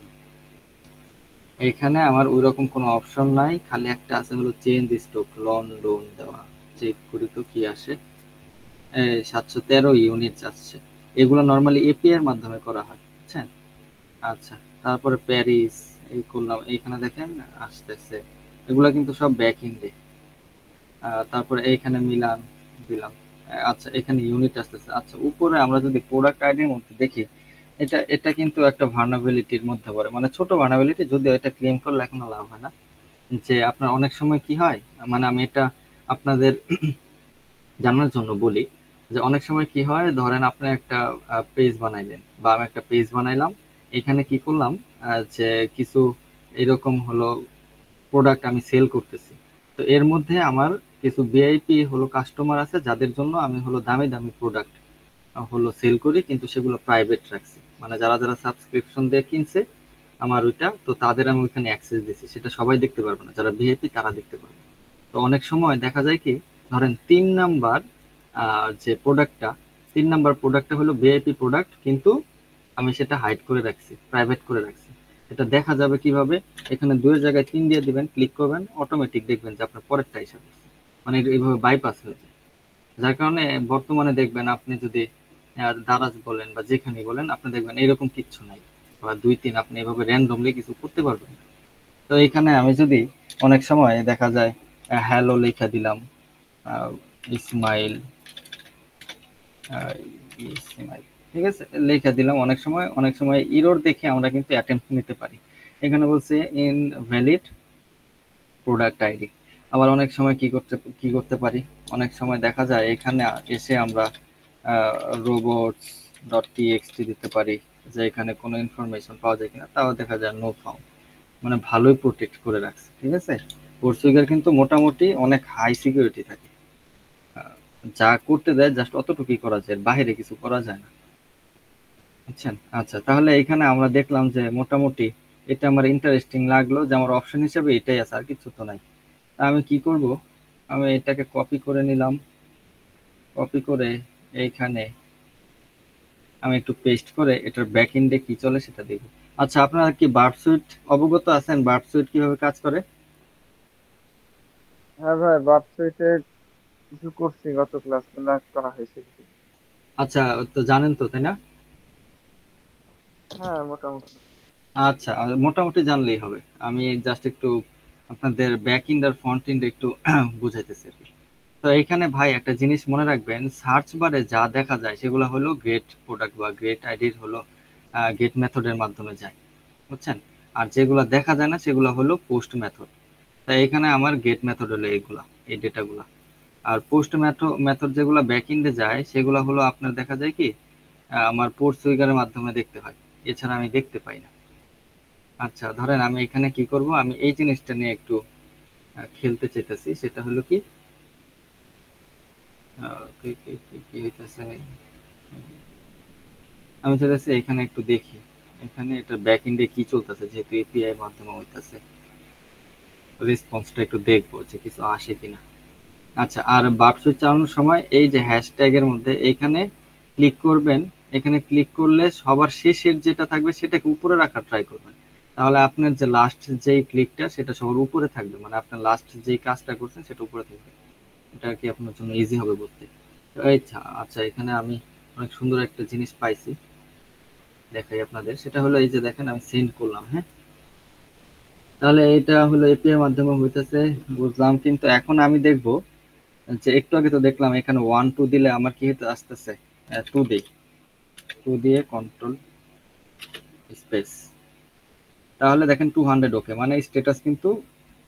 [SPEAKER 1] এখানে আমার ওইরকম কোনো অপশন নাই, খালি একটা আছে হলো চেঞ্জ স্টক লন্ডন দেওয়া। চেক করি তো কি আসে। 713 ইউনিট আসছে। এগুলো নর্মালি এপিআই এর মাধ্যমে করা হয়, বুঝছেন? আচ্ছা, তারপরে প্যারিস এই করলাম, এইখানে দেখেন আসতেছে। এগুলা কিন্তু সব ব্যাক এন্ডে। তারপরে এইখানে মিলান দিলাম। আচ্ছা, এখানে ইউনিট আসতেছে। আচ্ছা, উপরে আমরা যদি প্রোডাক্ট আইডির মধ্যে দেখি, এটা এটা কিন্তু একটা ভার্নাবিলিটির মধ্যে পড়ে, মানে ছোট ভার্নাবিলিটি, যদিও এটা ক্লেম করলে এখনো লাভ হয় না। যে আপনার অনেক সময় কি হয়, মানে আমি এটা আপনাদের জানার জন্য বলি, যে অনেক সময় কি হয়, ধরেন আপনি একটা পেজ বানাইলেন, বা আমি একটা পেজ বানাইলাম, এখানে কি করলাম, যে কিছু এরকম হলো প্রোডাক্ট আমি সেল করতেছি। তো এর মধ্যে আমার কিছু ভিআইপি হলো কাস্টমার আছে, যাদের জন্য আমি হলো দামি দামি প্রোডাক্ট হলো সেল করি, কিন্তু সেগুলো প্রাইভেট রাখছি, মানে যারা যারা সাবস্ক্রিপশন দিয়ে কিনছে আমার ওইটা, তো তাদের আমি ওইখানে অ্যাক্সেস দিচ্ছি, সেটা সবাই দেখতে পারবে না, যারা ভিআইপি তারা দেখতে পারবে। তো অনেক সময় দেখা যায় কি, ধরেন 3 নাম্বার যে প্রোডাক্টটা, 3 নাম্বার প্রোডাক্টটা হলো ভিআইপি প্রোডাক্ট, কিন্তু আমি সেটা হাইড করে রাখছি, প্রাইভেট করে রাখছি। এটা দেখা যাবে কিভাবে? এখানে 2 এর জায়গায় 3 দিয়ে দিবেন, ক্লিক করবেন, অটোমেটিক দেখবেন যে আপনার পরেরটা হিসাবে, মানে এইভাবে বাইপাস হয়ে যায়। যার কারণে বর্তমানে দেখবেন আপনি যদি দারাজ বলেন বা যেখানে বলেন, আপনি দেখবেন এরকম কিচ্ছু নাই, বা 2 3 আপনি এভাবে র্যান্ডমলি কিছু করতে পারবেন না। তো এখানে আমি যদি অনেক সময় দেখা যায় হ্যালো লেখা দিলাম, আহ, ইসমাইল, আহ, ইসমাইল, ঠিক আছে, লেখা দিলাম। অনেক সময় ইরোর দেখে আমরা কিন্তু অ্যাটেম্প নিতে পারি। এখানে বলছে ইনভ্যালিড প্রোডাক্ট আইডি। আবার অনেক সময় কি করতে পারি, অনেক সময় দেখা যায় এখানে এসে আমরা রোবটস ডট টিএক্সটি দিতে পারি, যে এখানে কোনো ইনফরমেশন পাওয়া যায় কিনা, তাও দেখা যায় নো ফাউন্ড। মানে ভালোই প্রোটেক্ট করে রাখছে, ঠিক আছে। পোর্চুগাল কিন্তু মোটামুটি অনেক হাই সিকিউরিটি থাকে। আহ, যা করতে দেয় জাস্ট অতটুকুই করা যায়, বাইরে কিছু করা যায় না, বুঝছেন? আচ্ছা, তাহলে এখানে আমরা দেখলাম যে মোটামুটি এটা আমার ইন্টারেস্টিং লাগলো, যে আমার অপশন হিসেবে এটাই আছে, আর কিছু তো নাই। তা আমি কি করব, আমি এটাকে কপি করে নিলাম, কপি করে এইখানে আমি একটু পেস্ট করে এটার ব্যাক এন্ডে কি চলে সেটা দেখব। আচ্ছা, আপনারা কি বার্ড সুইট অবগত আছেন? বার্ড সুইট কিভাবে কাজ করে?
[SPEAKER 2] হ্যাঁ ভাই, ভার্সিটিতে কিছু করছি, গত ক্লাস করা হয়েছে কিছু।
[SPEAKER 1] আচ্ছা, তো জানেন তো, তাই না?
[SPEAKER 2] হ্যাঁ, মোটামুটি।
[SPEAKER 1] আচ্ছা, মোটামুটি জানলেই হবে। আমি জাস্ট একটু আপনাদের ব্যাক এন্ড আর ফ্রন্ট এন্ড একটু বুঝাইতেছি আর কি। তো এখানে ভাই একটা জিনিস মনে রাখবেন, সার্চ বারে যা দেখা যায় সেগুলো হলো গেট প্রোডাক্ট বা গেট আইডির হলো গেট মেথডের মাধ্যমে যায়, বুঝছেন? আর যেগুলো দেখা যায় না সেগুলো হলো পোস্ট মেথড। তাই এখানে আমার গেট মেথড হলো এইগুলা, এই ডেটাগুলা। আর পোস্ট মেথড যেগুলো ব্যাক এন্ডে যায় সেগুলো হলো আপনার দেখা যায় কি, আমার পোর্ট সুইগারের মাধ্যমে দেখতে হয়, এছাড়া আমি দেখতে পাই না। আচ্ছা, ধরেন আমি এখানে কি করব, আমি এই জিনিসটা নিয়ে একটু খেলতে চাইতেছি, সেটা হলো কি, কি হইতেছে, আমি চাইতেছি এখানে একটু দেখি, এখানে এটা ব্যাক এন্ডে কি চলতেছে, যেহেতু এপিআই এর মাধ্যমে হইতাছে, রেসপন্সটা একটু দেখবো যে কিছু আসে কিনা। আচ্ছা, আর বারসুইচ চালানোর সময় এই যে হ্যাশট্যাগের মধ্যে এখানে ক্লিক করবেন। এখানে ক্লিক করলে সবার শেষের যেটা থাকবে সেটাকে উপরে রাখার ট্রাই করবেন, তাহলে আপনার যে লাস্ট যেই ক্লিকটা সেটা সবার উপরে থাকবে, মানে আপনার লাস্ট যেই কাজটা করছেন সেটা উপরে থাকবে। এটা আর কি আপনার জন্য ইজি হবে বলতে। তো আচ্ছা, এখানে আমি অনেক সুন্দর একটা জিনিস পাইছি, দেখাই আপনাদের। সেটা হলো এই যে দেখেন আমি সেন্ড করলাম, হ্যাঁ। তাহলে এটা হলো এপিআই এর মাধ্যমে হইতেছে, বুঝলাম। কিন্তু এখন আমি দেখবো যে একটু আগে তো দেখলাম এখানে 1 2 দিলে আমার কি হতে আসতেছে, 2 দিই, 2 দিয়ে কন্ট্রোল স্পেস, তাহলে দেখেন 200 ওকে, মানে স্ট্যাটাস কিন্তু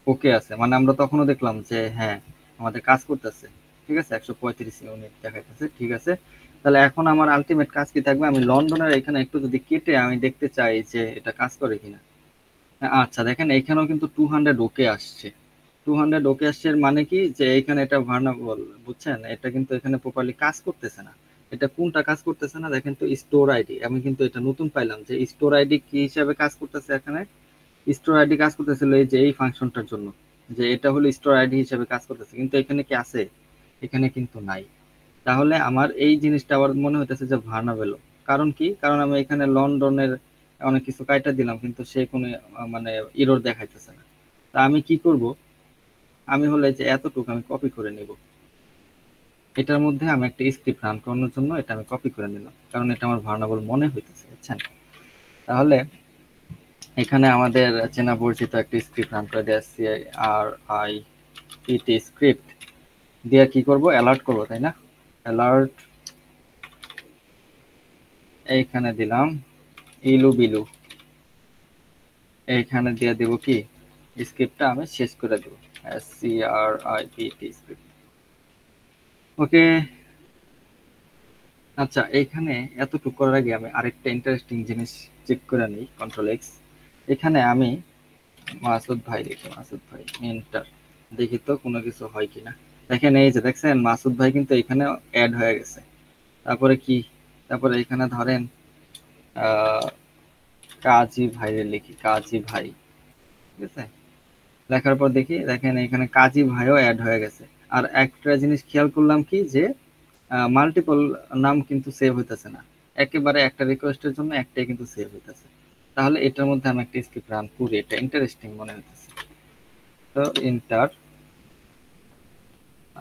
[SPEAKER 1] ওকে আছে, মানে আমরা তখনও দেখলাম যে হ্যাঁ আমাদের কাজ করতেছে। ঠিক আছে, 135 ইউনিট দেখাইতেছে। ঠিক আছে, তাহলে এখন আমার আলটিমেট কাজ কি থাকবে, আমি লন্ডনের এখানে একটু যদি কেটে আমি দেখতে চাই যে এটা কাজ করে কিনা। আচ্ছা দেখেন এখানেও কিন্তু 200 ওকে আসছে। 200 ওকে আসছে এর মানে কি, যে এখানে এটা ভার্নাবল, বুঝছেন, এটা কিন্তু এখানে প্রপারলি কাজ করতেছে না। এটা কোনটা কাজ করতেছে না দেখেন তো, স্টোর আইডি। আমি কিন্তু এটা নতুন পাইলাম যে স্টোর আইডি কি হিসাবে কাজ করতেছে এখানে। স্টোর আইডি কাজ করতেছিল এই যে এই ফাংশনটার জন্য, যে এটা হলো স্টোর আইডি হিসাবে কাজ করতেছে, কিন্তু এখানে কি আছে, এখানে কিন্তু নাই। তাহলে আমার এই জিনিসটা আবার মনে হইতেছে যে ভার্নাবেল। কারণ কি, কারণ আমি এখানে লন্ডনের অনেক কিছু কাইটা দিলাম কিন্তু সে কোনো মানে এরর দেখাইতেছে না। তা আমি কি করব, আমি হলে যে এতটুকু আমি কপি করে নিব, এটার মধ্যে আমি একটা স্ক্রিপ্ট রান করানোর জন্য এটা আমি কপি করে নিলাম, কারণ এটা আমার ভার্নাবল মনে হইতেছে, বুঝছেন। তাহলে এখানে আমাদের চেনা পরিচিত একটা স্ক্রিপ্ট রান করে দেওয়া, CIRIPT স্ক্রিপ্ট দিয়ে কি করব, অ্যালার্ট করব, তাই না। অ্যালার্ট এইখানে দিলাম ইলু বিলু, এইখানে দিয়ে দেব কি, স্ক্রিপ্টটা আমি শেষ করে দেব, CRIPT স্ক্রিপ্ট। ওকে। আচ্ছা এইখানে এতটুকু করার আগে আমি আরেকটা ইন্টারেস্টিং জিনিস চেক করে নিই, কন্ট্রোল এক্স। এখানে আমি মাসুদ ভাই লিখি, মাসুদ ভাই এন্টার, দেখি তো কোনো কিছু হয় কিনা। দেখেন এই যে দেখছেন মাসুদ ভাই কিন্তু এখানে অ্যাড হয়ে গেছে। তারপরে কি, তারপরে এখানে ধরেন আহ কাজী ভাইয়ের লিখি, কাজী ভাই, ঠিক আছে। লেখার পর দেখি, দেখেন এখানে কাজী ভাইও অ্যাড হয়ে গেছে। আর একটা জিনিস খেয়াল করলাম কি, যে মাল্টিপল নাম কিন্তু সেভ হইতেছে না, একেবারে একটা রিকোয়েস্টের জন্য একটাই কিন্তু সেভ হইতেছে। তাহলে এটার মধ্যে আমি একটা স্ক্রিপ্ট রান করি, এটা ইন্টারেস্টিং মনে হইতেছে। তো ইন্টার,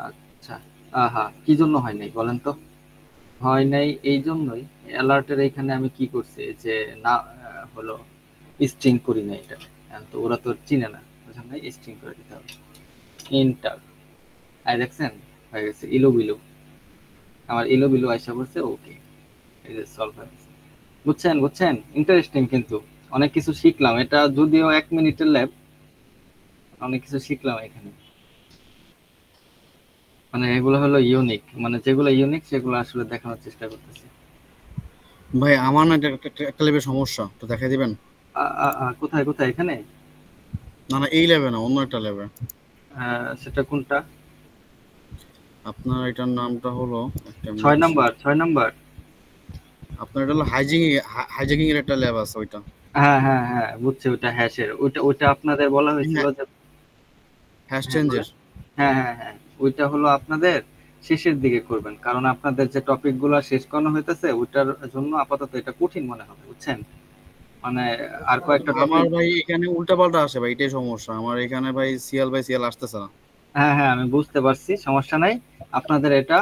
[SPEAKER 1] আচ্ছা, আহা কি জন্য হয় নাই বলেন তো। হয় নাই এই জন্যই, অ্যালার্টের এখানে আমি কি করছি যে না, হলো স্ট্রিং করি না এটা। তো ওরা তো চিনে না, বুঝলেন, স্ট্রিং করে দিতে হবে। ইন্টার, আই দেখছেন হয়ে গেছে ইলো বিলো, আমার ইলো বিলো আইসা পড়ছে। ওকে, এই যে সলভ হয়ে গেছে। বুঝছেন, বুঝছেন, ইন্টারেস্টিং কিন্তু অনেক কিছু শিখলাম। এটা যদিও 1 মিনিটের ল্যাব, অনেক কিছু শিখলাম এখানে। মানে এগুলো হলো ইউনিক, মানে যেগুলো ইউনিক সেগুলো আসলে দেখানোর চেষ্টা করতেছি।
[SPEAKER 3] ভাই আমার না একটা লেভেল সমস্যা, তো দেখাই দিবেন?
[SPEAKER 1] কোথায় কোথায়, এখানে?
[SPEAKER 3] না না, এই লেভেল না, অন্য একটা লেভেল।
[SPEAKER 1] সেটা কোনটা?
[SPEAKER 3] আপনার এটার নামটা হলো, একটা
[SPEAKER 1] 6 নাম্বার, 6 নাম্বার।
[SPEAKER 3] আপনার এটা হলো হাইজ্যাকিং এর একটা ল্যাব আছে ওইটা।
[SPEAKER 1] হ্যাঁ হ্যাঁ হ্যাঁ, বুঝছি, ওটা হ্যাশের, ওইটা ওইটা আপনাদের বলা হয়েছিল
[SPEAKER 3] হ্যাঁ,
[SPEAKER 1] যে।
[SPEAKER 3] হ্যাশ
[SPEAKER 1] হ্যাঁ
[SPEAKER 3] চেঞ্জের।
[SPEAKER 1] বলেন। হ্যাঁ হ্যাঁ হ্যাঁ, ওইটা হলো আপনাদের শেষের দিকে করবেন, কারণ আপনাদের যে টপিক গুলো শেষ করানো হইতেছে ওইটার জন্য আপাতত এটা কঠিন মনে হবে, বুঝছেন। মানে আর কয়েকটা
[SPEAKER 3] আমার
[SPEAKER 1] টপিক।
[SPEAKER 3] ভাই এখানে উল্টাপাল্টা আসে ভাই, এটাই সমস্যা আমার এখানে ভাই, সিএল বাই সিএল আসতেছে না।
[SPEAKER 1] হ্যাঁ হ্যাঁ, আমি বুঝতে পারছি, সমস্যা নাই। আপনাদের এটা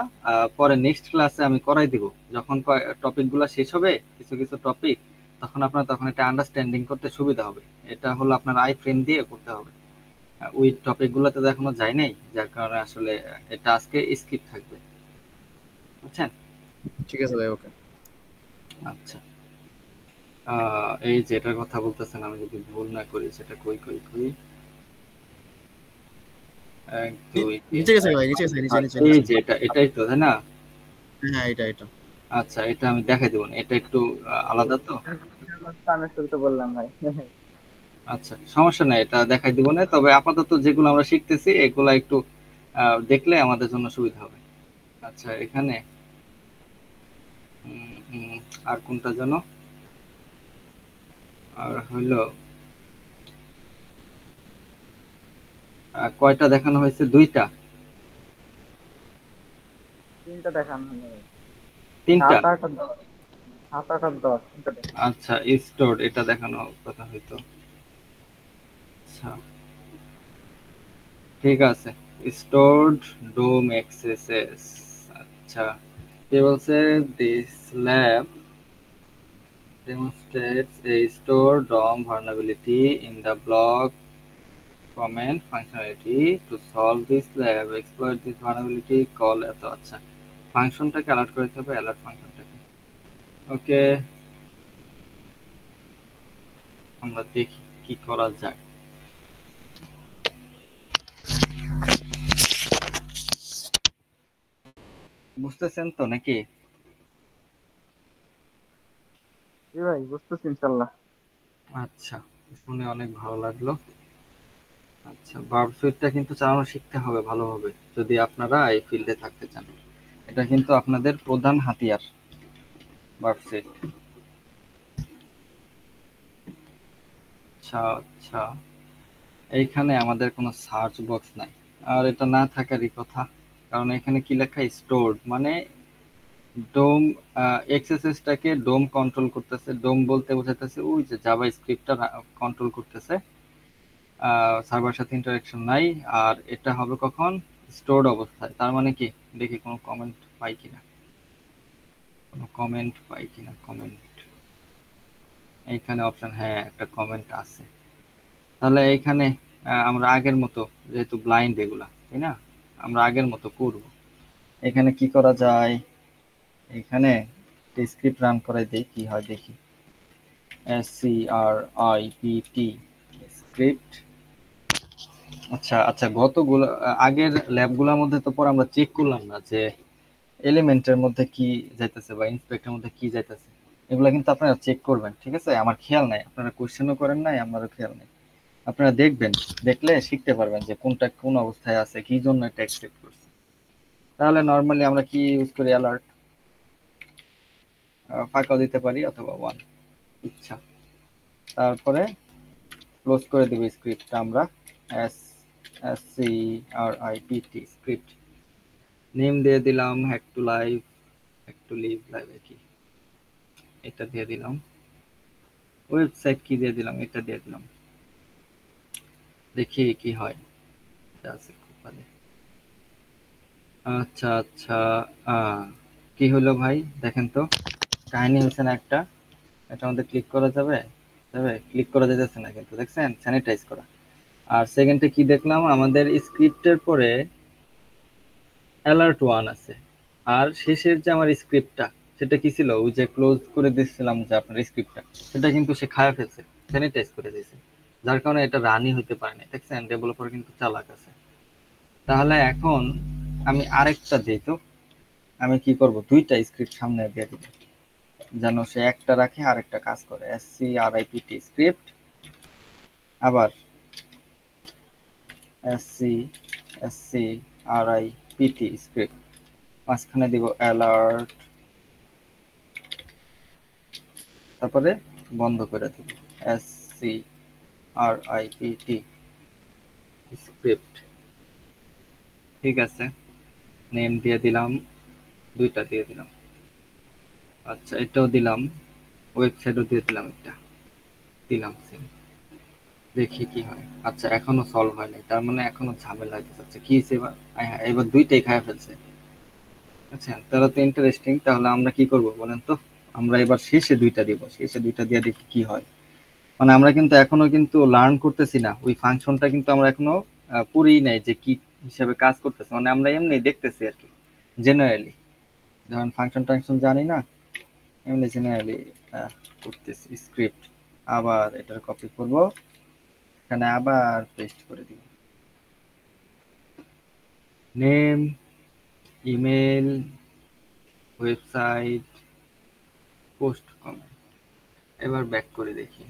[SPEAKER 1] পরে নেক্সট ক্লাসে আমি করাই দিব, যখন টপিক গুলা শেষ হবে, কিছু কিছু টপিক, তখন আপনার তখন এটা আন্ডারস্ট্যান্ডিং করতে সুবিধা হবে। এটা হলো আপনার আই ফ্রেম দিয়ে করতে হবে। ওই টপিক গুলোতে তো এখনো যাই নাই, যার কারণে আসলে এটা আজকে স্কিপ থাকবে, বুঝছেন।
[SPEAKER 3] ঠিক আছে ভাই, ওকে।
[SPEAKER 1] আচ্ছা, এই যে এটার কথা বলতেছেন, আমি যদি ভুল না করি, সেটা কই কই কই, 1 2 3।
[SPEAKER 3] নিচে গেছে ভাই, নিচে গেছে, নিচে নিচে
[SPEAKER 1] এই
[SPEAKER 3] নিচে।
[SPEAKER 1] যে এটা, এটাই তো, তাই না?
[SPEAKER 3] হ্যাঁ, এটা এটা।
[SPEAKER 1] আচ্ছা, এটা আমি দেখাই দেবো না, এটা একটু আলাদা তো।
[SPEAKER 2] আমি শুরুতে বললাম ভাই।
[SPEAKER 1] আচ্ছা সমস্যা নাই, এটা দেখাই দিব না, তবে আপাতত যেগুলো আমরা শিখতেছি এগুলা একটু দেখলে আমাদের জন্য সুবিধা হবে। আচ্ছা এখানে আর কোনটা যেন, আর হইলো কয়টা দেখানো হয়েছে, 2টা,
[SPEAKER 2] তিনটা দেখানো হলো ভাই।
[SPEAKER 1] 3টা।
[SPEAKER 2] 7 8 আর 10, 7 8 আর 10 তিনটা দেখানো।
[SPEAKER 1] আচ্ছা স্টোর এটা দেখানো কথা হইতো। আচ্ছা ঠিক আছে, স্টোরড ডোম এক্সেসেস। আচ্ছা কি বলছে, this lab demonstrates a store DOM vulnerability in the block comment functionality. To solve this lab, exploit this vulnerability, call এত। আচ্ছা ফাংশনটাকে অ্যালার্ট করতে হবে, অ্যালার্ট ফাংশনটাকে। ওকে, আমরা দেখি কি করা যায়। বুঝতেছেন তো নাকি?
[SPEAKER 2] জি ভাই, বুঝতেছি ইনশাল্লাহ।
[SPEAKER 1] আচ্ছা, শুনে অনেক ভালো লাগলো। আচ্ছা, ভার্ব সুইটটা কিন্তু চালানো শিখতে হবে ভালোভাবে যদি আপনারা এই ফিল্ডে থাকতে চান। এটা কিন্তু আপনাদের প্রধান হাতিয়ার, ভার্ব সুইট। আচ্ছা আচ্ছা, এইখানে আমাদের কোনো সার্চ বক্স নাই, আর এটা না থাকারই কথা, কারণ এখানে কি লেখা স্টোরড, মানে ডোম, এক্সএসএসটাকে ডোম কন্ট্রোল করতেছে। ডোম বলতে বোঝাতেছে ওই যে জাভা স্ক্রিপ্টটা কন্ট্রোল করতেছে, সার্ভার সাথে ইন্টারাকশন নাই। আর এটা হবে কখন? স্টোরড অবস্থায়। তার মানে কি, দেখি কোনো কমেন্ট পাই কিনা, কোনো কমেন্ট পাই কিনা। কমেন্ট এইখানে অপশন, হ্যাঁ একটা কমেন্ট আছে। তাহলে এইখানে আমরা আগের মতো, যেহেতু ব্লাইন্ড এগুলা, তাই না, আমরা আগের মতো করব। এখানে কি করা যায়, এখানে স্ক্রিপ্ট রান করে দেই, কি হয় দেখি। SCRIPT script. আচ্ছা আচ্ছা, গতগুলো আগের ল্যাবগুলোর মধ্যে তো পরে আমরা চেক করলাম না যে এলিমেন্টের মধ্যে কি যাইতেছে বা ইন্সপেক্টরের মধ্যে কি যাইতেছে। এগুলা কিন্তু আপনারা চেক করবেন, ঠিক আছে? আমার খেয়াল নাই, আপনারা কোশ্চেনও করেন নাই, আমারও খেয়াল নাই। আপনারা দেখবেন, দেখলে শিখতে পারবেন যে কোনটা কোন অবস্থায় আছে, কি জন্য এটা এক্সপেক্ট করছে। তাহলে নর্মালি আমরা কি ইউজ করি? অ্যালার্ট, ফাঁকাও দিতে পারি অথবা ওয়ান, ইচ্ছা। তারপরে ক্লোজ করে দিব স্ক্রিপ্টটা আমরা। S SCRIPT script. নেম দিয়ে দিলাম hack to live, hack to live live কি, এটা দিয়ে দিলাম। ওয়েবসাইট কি দিয়ে দিলাম, এটা দিয়ে দিলাম। দেখি কি হয়। আছে কপালে। আচ্ছা আচ্ছা, কি হলো ভাই দেখেন তো, কাহিনী হয়েছে না একটা। এটা আমাদের ক্লিক করা যাবে? যাবে, ক্লিক করা যেতেছে না কিন্তু, দেখছেন স্যানিটাইজ করা। আর সেকেন্ডে কি দেখলাম, আমাদের স্ক্রিপ্টের পরে অ্যালার্ট ওয়ান আছে। আর শেষের যে আমার স্ক্রিপ্টটা, সেটা কি ছিল, ওই যে ক্লোজ করে দিচ্ছিলাম যে আপনার স্ক্রিপ্টটা, সেটা কিন্তু সে খায়া ফেলছে, স্যানিটাইজ করে দিয়েছে। যার কারণে এটা রানই হতে পারে না, দেখছেন ডেভেলপার কিন্তু চালাক আছে। তাহলে এখন আমি আরেকটা দিই তো, আমি কি করব, দুইটা স্ক্রিপ্ট সামনে দিয়ে দিব, যেন সে একটা রাখে আর একটা কাজ করে। SCRIPT স্ক্রিপ্ট, আবার SCRIPT স্ক্রিপ্ট, মাঝখানে দিব অ্যালার্ট, তারপরে বন্ধ করে দিব SCRIPT স্ক্রিপ্ট। ঠিক আছে, নেম দিয়ে দিলাম, দুইটা দিয়ে দিলাম। আচ্ছা, এটাও দিলাম, ওয়েবসাইটও দিয়ে দিলাম, একটা দিলাম সেম। দেখি কি হয়। আচ্ছা, এখনো সলভ হয় নাই, তার মানে এখনো ঝামেলা হইতেছে। আচ্ছা, কি হয়েছে এবার? হ্যাঁ, এবার দুইটাই খায় ফেলছে। আচ্ছা, তাহলে তো ইন্টারেস্টিং। তাহলে আমরা কি করব বলেন তো, আমরা এবার শেষে দুইটা দিব, শেষে দুইটা দিয়ে দেখি কি হয়। মানে আমরা কিন্তু এখনো কিন্তু লার্ন করতেছি না, ওই ফাংশনটা কিন্তু আমরা এখনো পুরিই নাই যে কি হিসাবে কাজ করতেছে। মানে আমরা এমনি দেখতেছি আর কি, জেনারেলি, যখন ফাংশন টাংশন জানি না, এমনি জেনারেলি করতেছি। স্ক্রিপ্ট, আবার এটার কপি করব, এখানে আবার পেস্ট করে দিব। Name, email, website, post comment. এবার ব্যাক করে দেখি,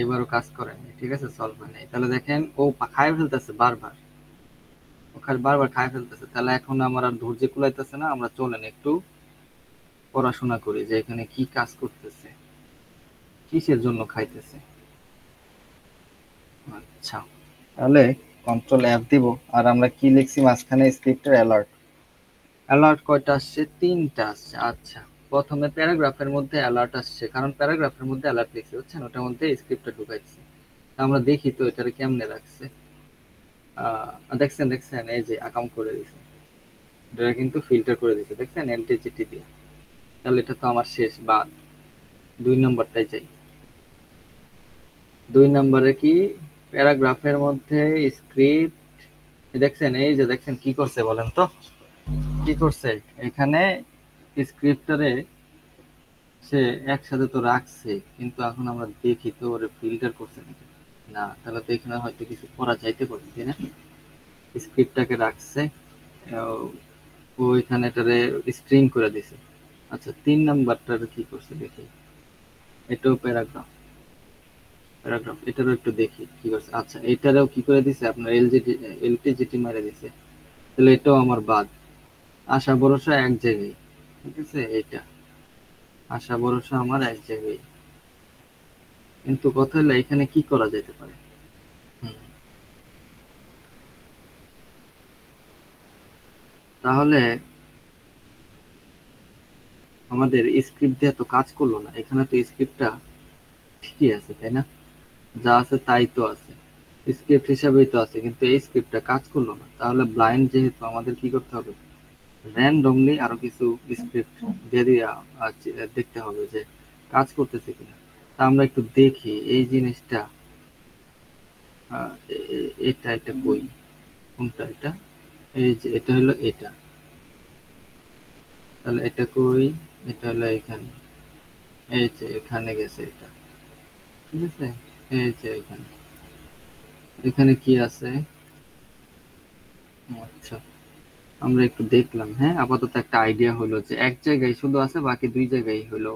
[SPEAKER 1] এবারও কাজ করে নাই, ঠিক আছে, সলভ হয় নাই। তাহলে দেখেন ও খায় ফেলতেছে বারবার, ও খালি বারবার খায় ফেলতেছে। তাহলে এখন আমার আর ধৈর্য কুলাইতেছে না, আমরা চলেন একটু পড়াশোনা করি যে এখানে কি কাজ করতেছে, কিসের জন্য খাইতেছে। আচ্ছা, তাহলে কন্ট্রোল F দিব, আর আমরা কি লিখছি মাঝখানে, স্ক্রিপ্টের অ্যালার্ট। অ্যালার্ট কয়টা আসছে? তিনটা আসছে। আচ্ছা, প্রথমে প্যারাগ্রাফের মধ্যে অ্যালার্ট আসছে, কারণ প্যারাগ্রাফের মধ্যে অ্যালার্ট লিখছে, বুঝছেন, ওটার মধ্যে স্ক্রিপ্টটা ঢুকাইছে। আমরা দেখি তো এটারে কেমনে রাখছে। দেখছেন দেখছেন, এই যে আকাম করে দিছে, এটা কিন্তু ফিল্টার করে দিছে, দেখছেন এলটিজিটি দিয়ে। তাহলে এটা তো আমার শেষ, বাদ। দুই নম্বরটাই চাই। দুই নম্বরে কি, প্যারাগ্রাফের মধ্যে স্ক্রিপ্ট, দেখছেন এই যে, দেখছেন কি করছে বলেন তো, কি করছে এখানে, স্ক্রিপ্টারে সে একসাথে তো রাখছে, কিন্তু এখন আমরা দেখি তো ওরে ফিল্টার করছে নাকি না। তাহলে তো এখানে হয়তো কিছু করা যাইতে পারে, তাই না? স্ক্রিপ্টটাকে রাখছে, ও এখানে এটারে স্ক্রিন করে দিছে। আচ্ছা 3 নাম্বারটার কি করছে দেখি, এটাও প্যারাগ্রাফ, এটারও একটু দেখি কি করছে। আচ্ছা এটারও কি করে দিছে আপনার এলটিজিটি মেরে দিছে, তাহলে এটাও আমার বাদ। আশা ভরসা এক জায়গায়, ঠিক আছে, এটা আশা ভরসা আমার এক জায়গায়। কিন্তু কথা হলো এখানে কি করা যেতে পারে। হুম, তাহলে আমাদের স্ক্রিপ্ট দিয়ে তো কাজ করলো না, এখানে তো স্ক্রিপ্টটা ঠিকই আছে তাই না, যা আছে তাই তো আছে, স্ক্রিপ্ট হিসাবেই তো আছে, কিন্তু এই স্ক্রিপ্টটা কাজ করলো না। তাহলে ব্লাইন্ড যেহেতু, আমাদের কি করতে হবে, র্যান্ডমলি আরো কিছু স্ক্রিপ্ট দিয়ে দিয়ে দেখতে হবে যে কাজ করতেছে কিনা। তা আমরা একটু দেখি এই জিনিসটা। এটা কই, কোনটা এটা, এই যে এটা হলো এটা, তাহলে এটা কই, এটা হলো এখানে, এই যে এখানে গেছে এটা, ঠিক আছে, এই যে এখানে, এখানে কি আছে। আচ্ছা আমরা একটু দেখলাম, হ্যাঁ আপাতত একটা আইডিয়া হলো যে এক জায়গায় শুধু আছে, বাকি 2 জায়গায় হলো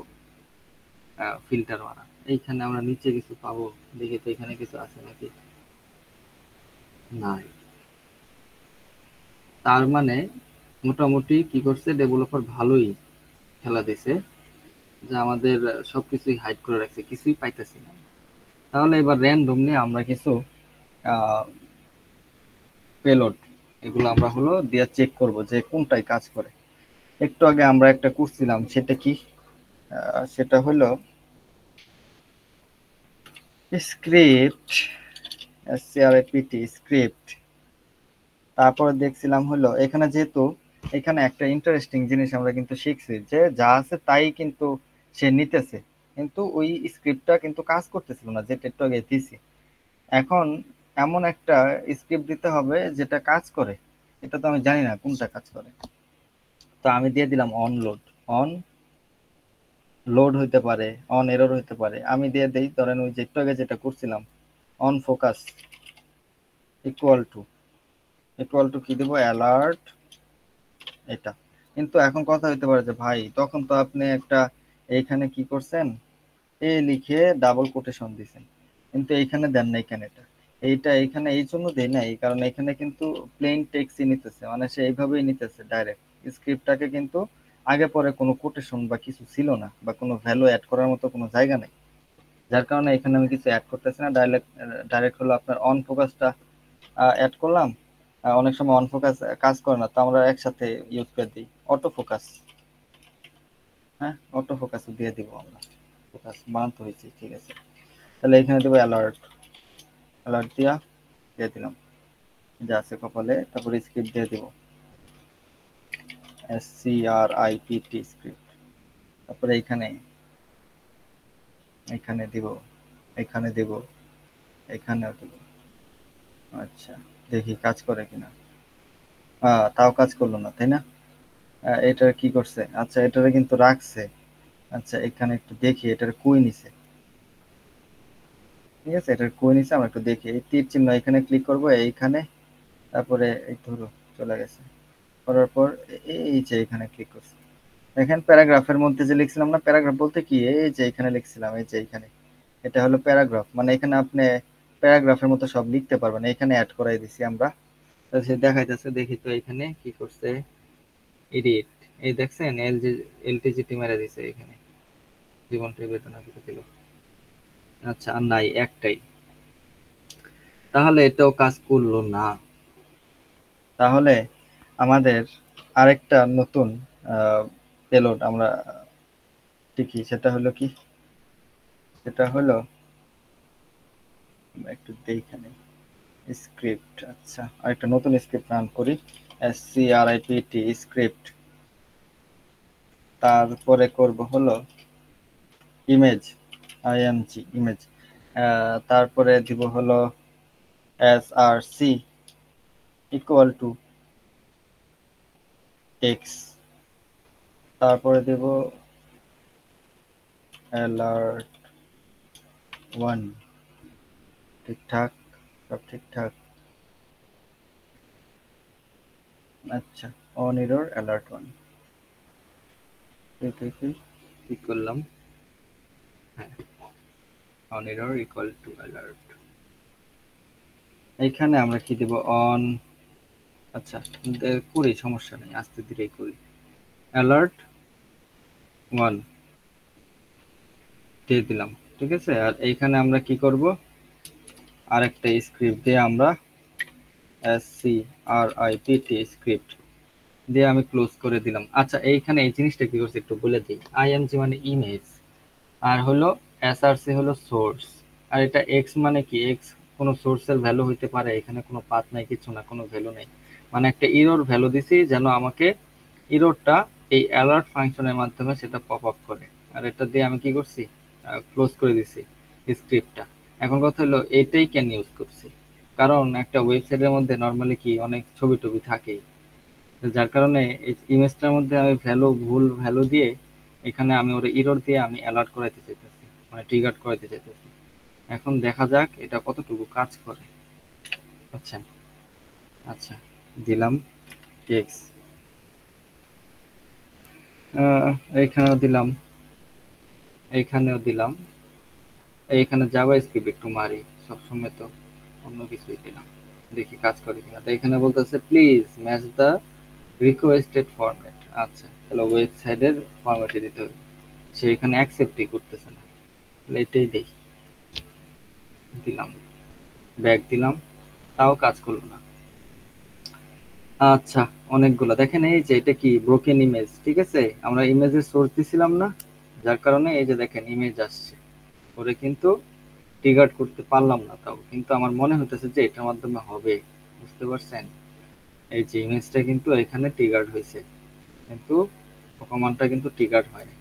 [SPEAKER 1] ফিল্টার মারা। এইখানে আমরা নিচে কিছু পাবো, দেখি তো এখানে কিছু আছে নাকি, নাই। তার মানে মোটামুটি কি করছে ডেভেলপার, ভালোই খেলা দিছে, যে আমাদের সবকিছুই হাইড করে রাখছে, কিছুই পাইতেছি না। তাহলে এবার র্যান্ডমলি আমরা কিছু পেলোড, এগুলো আমরা হলো দিয়ে চেক করব যে কোনটাই কাজ করে। একটু আগে আমরা একটা করছিলাম, সেটা কি, সেটা হলো স্ক্রিপ্ট, এসসিআরএপিটি স্ক্রিপ্ট। তারপরে দেখছিলাম হলো এখানে, যেহেতু এখানে একটা ইন্টারেস্টিং জিনিস আমরা কিন্তু শিখছি যে যা আছে তাই কিন্তু সে নিতেছে, কিন্তু ওই স্ক্রিপ্টটা কিন্তু কাজ করতেছিল না, যেটা একটু আগে দিছি। এখন এমন একটা স্ক্রিপ্ট দিতে হবে যেটা কাজ করে, এটা তো আমি জানি না কোনটা কাজ করে। তো আমি দিয়ে দিলাম অন লোড, অন লোড হইতে পারে, অন এরর হইতে পারে, আমি দিয়ে দেই ধরেন ওই যে একটু আগে যেটা করছিলাম, অন ফোকাস ইকুয়াল টু, কি দিব, অ্যালার্ট, এটা। কিন্তু এখন কথা হইতে পারে যে ভাই তখন তো আপনি একটা এইখানে কি করছেন, এ লিখে ডাবল কোটেশন দিছেন, কিন্তু এইখানে দেন নাই কেন এটা, এইটা এইখানে এই জন্য দেই না, এই কারণে এখানে কিন্তু প্লেন টেক্সটই নিতেছে, মানে সে এইভাবেই নিতেছে ডাইরেক্ট স্ক্রিপ্টটাকে, কিন্তু আগে পরে কোনো কোটেশন বা কিছু ছিল না, বা কোনো ভ্যালু অ্যাড করার মতো কোনো জায়গা নেই, যার কারণে এখানে আমি কিছু অ্যাড করতেছি না, ডাইরেক্ট ডাইরেক্ট হলো আপনার অন ফোকাসটা অ্যাড করলাম। অনেক সময় অন ফোকাস কাজ করে না, তো আমরা একসাথে ইউজ করে দিই অটো ফোকাস। হ্যাঁ অটো ফোকাস দিয়ে দিব আমরা, ফোকাস বানাতে হয়েছে, ঠিক আছে। তাহলে এখানে দেবো অ্যালার্ট, অ্যালার্ট দিয়ে দিলাম যা আছে কপালে, তারপরে স্ক্রিপ্ট দিয়ে দিব, এসসিআরআইপিটি স্ক্রিপ্ট। তারপরে এখানে, এখানে দিব, এখানে দিব, এখানেও দিব। আচ্ছা দেখি কাজ করে কিনা। তাও কাজ করলো না তাই না, এটার কি করছে, আচ্ছা এটারে কিন্তু রাখছে। আচ্ছা এখানে একটু দেখি এটার কই নিছে, ঠিক আছে, এটার কই নিছে আমরা একটু দেখি, এই তীর চিহ্ন এখানে ক্লিক করব এইখানে, তারপরে এই ধরো চলে গেছে, করার পর এই যে এখানে ক্লিক করছি, দেখেন প্যারাগ্রাফের মধ্যে যে লিখছিলাম না, প্যারাগ্রাফ বলতে কি, এই যে এখানে লিখছিলাম, এই যে এখানে, এটা হলো প্যারাগ্রাফ, মানে এখানে আপনি প্যারাগ্রাফের মতো সব লিখতে পারবেন, এখানে অ্যাড করাই দিছি আমরা। তো সে দেখাইতেছে, দেখি তো এখানে কি করছে, এডিট, এই দেখছেন এলটিজিটি মেরে দিছে এখানে, জীবনটাই বেদনা করে দিল। আচ্ছা আর নাই একটাই, তাহলে এটাও কাজ করলো না। তাহলে আমাদের আরেকটা নতুন পেলোড আমরা শিখি, সেটা হলো কি, সেটা হলো আমরা একটু দেখে নিই স্ক্রিপ্ট। আচ্ছা আরেকটা নতুন স্ক্রিপ্ট রান করি, এসসিআরআইপিটি স্ক্রিপ্ট। তারপরে করব হলো ইমেজ, আইএমজি ইমেজ, তারপরে দিব হলো এসআরসি ইকুয়াল টু এক্স, তারপরে দেব অ্যালার্ট ওয়ান, ঠিকঠাক, সব ঠিকঠাক। আচ্ছা অন এরর অ্যালার্ট 1 কি করলাম, হ্যাঁ on error equal to alert. এইখানে আমরা কি দেব, অন, আচ্ছা করি, সমস্যা নেই, আস্তে ধীরে করি। অ্যালার্ট 1 দিয়ে দিলাম, ঠিক আছে। আর এইখানে আমরা কি করব, আরেকটা স্ক্রিপ্ট দিয়ে আমরা SCRIPT স্ক্রিপ্ট দিয়ে আমি ক্লোজ করে দিলাম। আচ্ছা এইখানে এই জিনিসটা কি করছে একটু বলে দিই। IMG মানে ইমেজ, আর হলো SRC হলো সোর্স, আর এটা এক্স মানে কি, এক্স কোনো সোর্সের ভ্যালু হইতে পারে, এখানে কোনো পাথ নাই, কিছু না, কোনো ভ্যালু নেই, মানে একটা ইরর ভ্যালু দিছি যেন আমাকে ইররটা এই অ্যালার্ট ফাংশনের মাধ্যমে সেটা পপ আপ করে। আর এটা দিয়ে আমি কি করছি, ক্লোজ করে দিছি স্ক্রিপ্টটা। এখন কথা হলো এটাই কেন ইউজ করছি, কারণ একটা ওয়েবসাইটের মধ্যে নর্মালি কি অনেক ছবি টবি থাকেই, তো যার কারণে এই ইমেজটার মধ্যে আমি ভুল ভ্যালু দিয়ে এখানে আমি ওর ইরর দিয়ে আমি অ্যালার্ট করাইতে চাইতেছি, মানে ট্রিগার করাইতে চাইতেছি। এখন দেখা যাক এটা কতটুকু কাজ করে। আচ্ছা আচ্ছা, দিলাম এক্স, এইখানেও দিলাম, এইখানেও দিলাম, এইখানে জাভা স্ক্রিপ্ট একটু মারি, সবসময় তো অন্য কিছুই দিলাম, দেখি কাজ করে কিনা। তো এখানে বলতেছে please match the requested format. আচ্ছা তাহলে ওয়েবসাইটের ফরম্যাটে দিতে হবে, সে এখানে অ্যাকসেপ্টই করতেছে না, তাহলে এটাই দেই, দিলাম, ব্যাক দিলাম, তাও কাজ করলো না। আচ্ছা অনেকগুলো দেখেন, এই যে এটা কি ব্রোকেন ইমেজ, ঠিক আছে, আমরা ইমেজের সোর্স দিছিলাম না, যার কারণে এই যে দেখেন ইমেজ আসছে, ওরে কিন্তু ট্রিগার করতে পারলাম না, তাও কিন্তু আমার মনে হতেছে যে এটার মাধ্যমে হবে, বুঝতে পারছেন। এই যে ইমেজটা কিন্তু এখানে ট্রিগার্ড হয়েছে, কিন্তু কমান্ডটা কিন্তু ট্রিগার্ড হয়নি।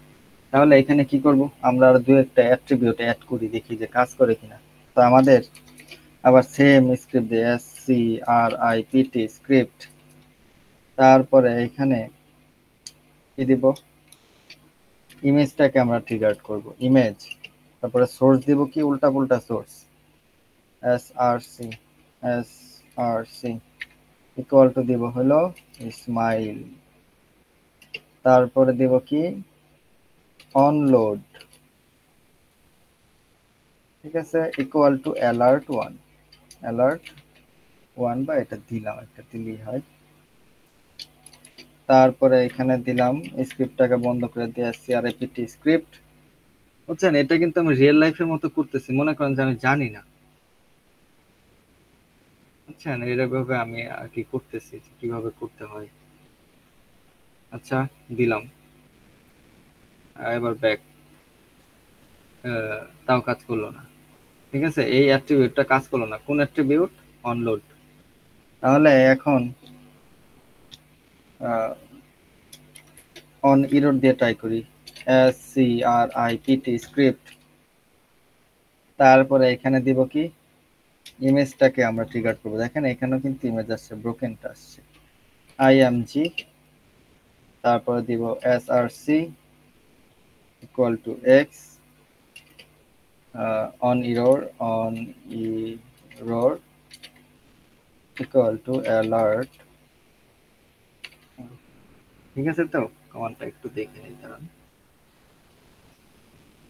[SPEAKER 1] তাহলে এখানে কি করব, আমরা আর দুই একটা অ্যাট্রিবিউট অ্যাড করি, দেখি যে কাজ করে কিনা। তো আমাদের আবার সেম স্ক্রিপ্ট দিয়ে SCRIPT স্ক্রিপ্ট, তারপরে এখানে কি দিব, ইমেজটাকে আমরা ট্রিগার করব, ইমেজ, তারপরে সোর্স দিব কি উল্টা পুল্টা source, SRC SRC equal to দিব হলো স্মাইল, তারপরে দিব কি অনলোড, ঠিক আছে, ইকুয়াল টু অ্যালার্ট 1, অ্যালার্ট 1 বা এটা দিলাম, একটা দিলেই হয়। তারপরে এখানে দিলাম স্ক্রিপ্টটাকে বন্ধ করে দিয়ে SCRIPT স্ক্রিপ্ট। বুঝছেন, এটা কিন্তু আমি রিয়েল লাইফের মতো করতেছি, মনে করেন যে আমি জানি না, বুঝছেন, এরকম আমি আর কি করতেছি, কিভাবে করতে হয়। আচ্ছা দিলাম, এবার ব্যাক, তাও কাজ করলো না, ঠিক আছে, এই অ্যাট্রিবিউটটা কাজ করলো না। কোন অ্যাট্রিবিউট, অনলোড। তাহলে এখন অন ইরর দিয়ে ট্রাই করি, SCRIPT স্ক্রিপ্ট, তারপরে এখানে দিব কি ইমেজটাকে আমরা ট্রিগার করব। দেখেন এখানেও কিন্তু ইমেজ আসছে, ব্রোকেনটা আসছে, IMG, তারপরে দিব SRC equal two x, on error equal to alert, ঠিক আছে। তো কমান্ডটা একটু দেখে নিই দাঁড়ান,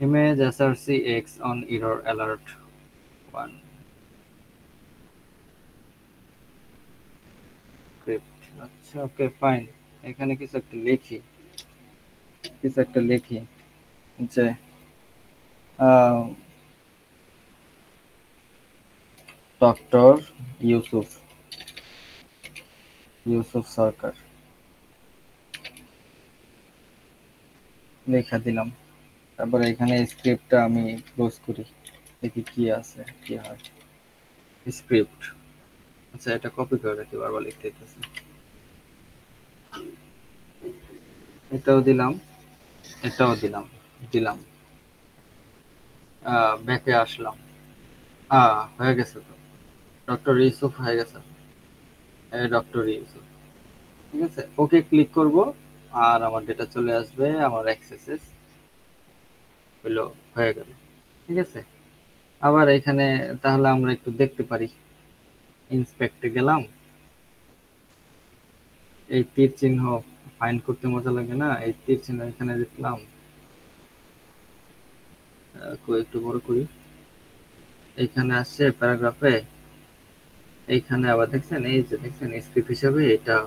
[SPEAKER 1] image SRC X on error alert 1 script. আচ্ছা ওকে ফাইন, এখানে কিছু একটা লিখি, যে ডক্টর ইউসুফ সরকার লেখা দিলাম। তারপরে এখানে স্ক্রিপ্টটা আমি ক্লোজ করি, দেখি কি আছে, কি হয় স্ক্রিপ্ট। আচ্ছা এটা কপি করে রাখি, বারবার লিখতে হইতেছে। এটাও দিলাম, এটাও দিলাম, দিলাম, ব্যাকে আসলাম, হয়ে গেছে তো, ডক্টর ইউসুফ হয়ে গেছে, ডক্টর ইউসুফ, ঠিক আছে। ওকে ক্লিক করব, আর আমার ডেটা চলে আসবে, আমার অ্যাক্সেসেস হলো, হয়ে গেল, ঠিক আছে। আবার এখানে তাহলে আমরা একটু দেখতে পারি, ইন্সপেক্টে গেলাম, এই তীর চিহ্ন ফাইন্ড করতে মজা লাগে না, এই তীর চিহ্ন এখানে লিখলাম, একটু বড় করি, এইখানে আসছে প্যারাগ্রাফে, এইখানে আবার দেখছেন, এই যে দেখছেন স্ক্রিপ্ট হিসাবে এটা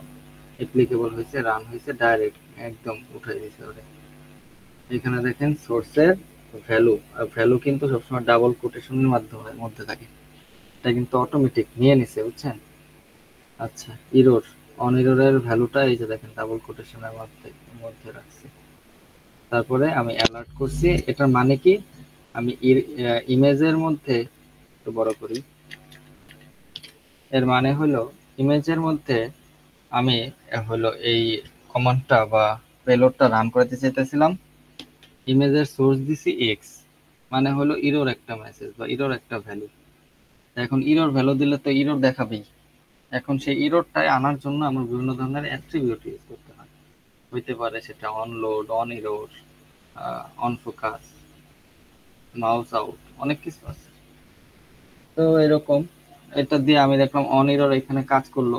[SPEAKER 1] অ্যাপ্লিকেবল হয়েছে, রান হয়েছে, ডাইরেক্ট একদম উঠাই দিয়েছে ওরে। এখানে দেখেন সোর্সের ভ্যালু, আর ভ্যালু কিন্তু সবসময় ডাবল কোটেশনের মাধ্যমে মধ্যে থাকে, এটা কিন্তু অটোমেটিক নিয়ে নিছে, বুঝছেন। আচ্ছা, ইরোর, অন ইরোরের ভ্যালুটা এই যে দেখেন ডাবল কোটেশনের মধ্যে মধ্যে রাখছি। তারপরে আমি অ্যালার্ট করছি, এটার মানে কি, আমি ইমেজের মধ্যে, একটু বড় করি, এর মানে হলো ইমেজের মধ্যে আমি হলো এই কমান্ডটা বা পেলোডটা রান করতে চাইতেছিলাম, ইমেজের সোর্স দিছি এক্স, মানে হলো ইরোর একটা মেসেজ বা ইরোর একটা ভ্যালু। এখন ইরোর ভ্যালু দিলে তো ইরোর দেখাবেই। এখন সেই ইরোরটাই আনার জন্য আমার বিভিন্ন ধরনের অ্যাট্রিবিউট ইউজ করতে হয়, হইতে পারে সেটা on load, on error, on focus, mouse out, অনেক কিছু আছে। তো এরকম এটা দিয়ে আমি দেখলাম অন ইরোর এখানে কাজ করলো,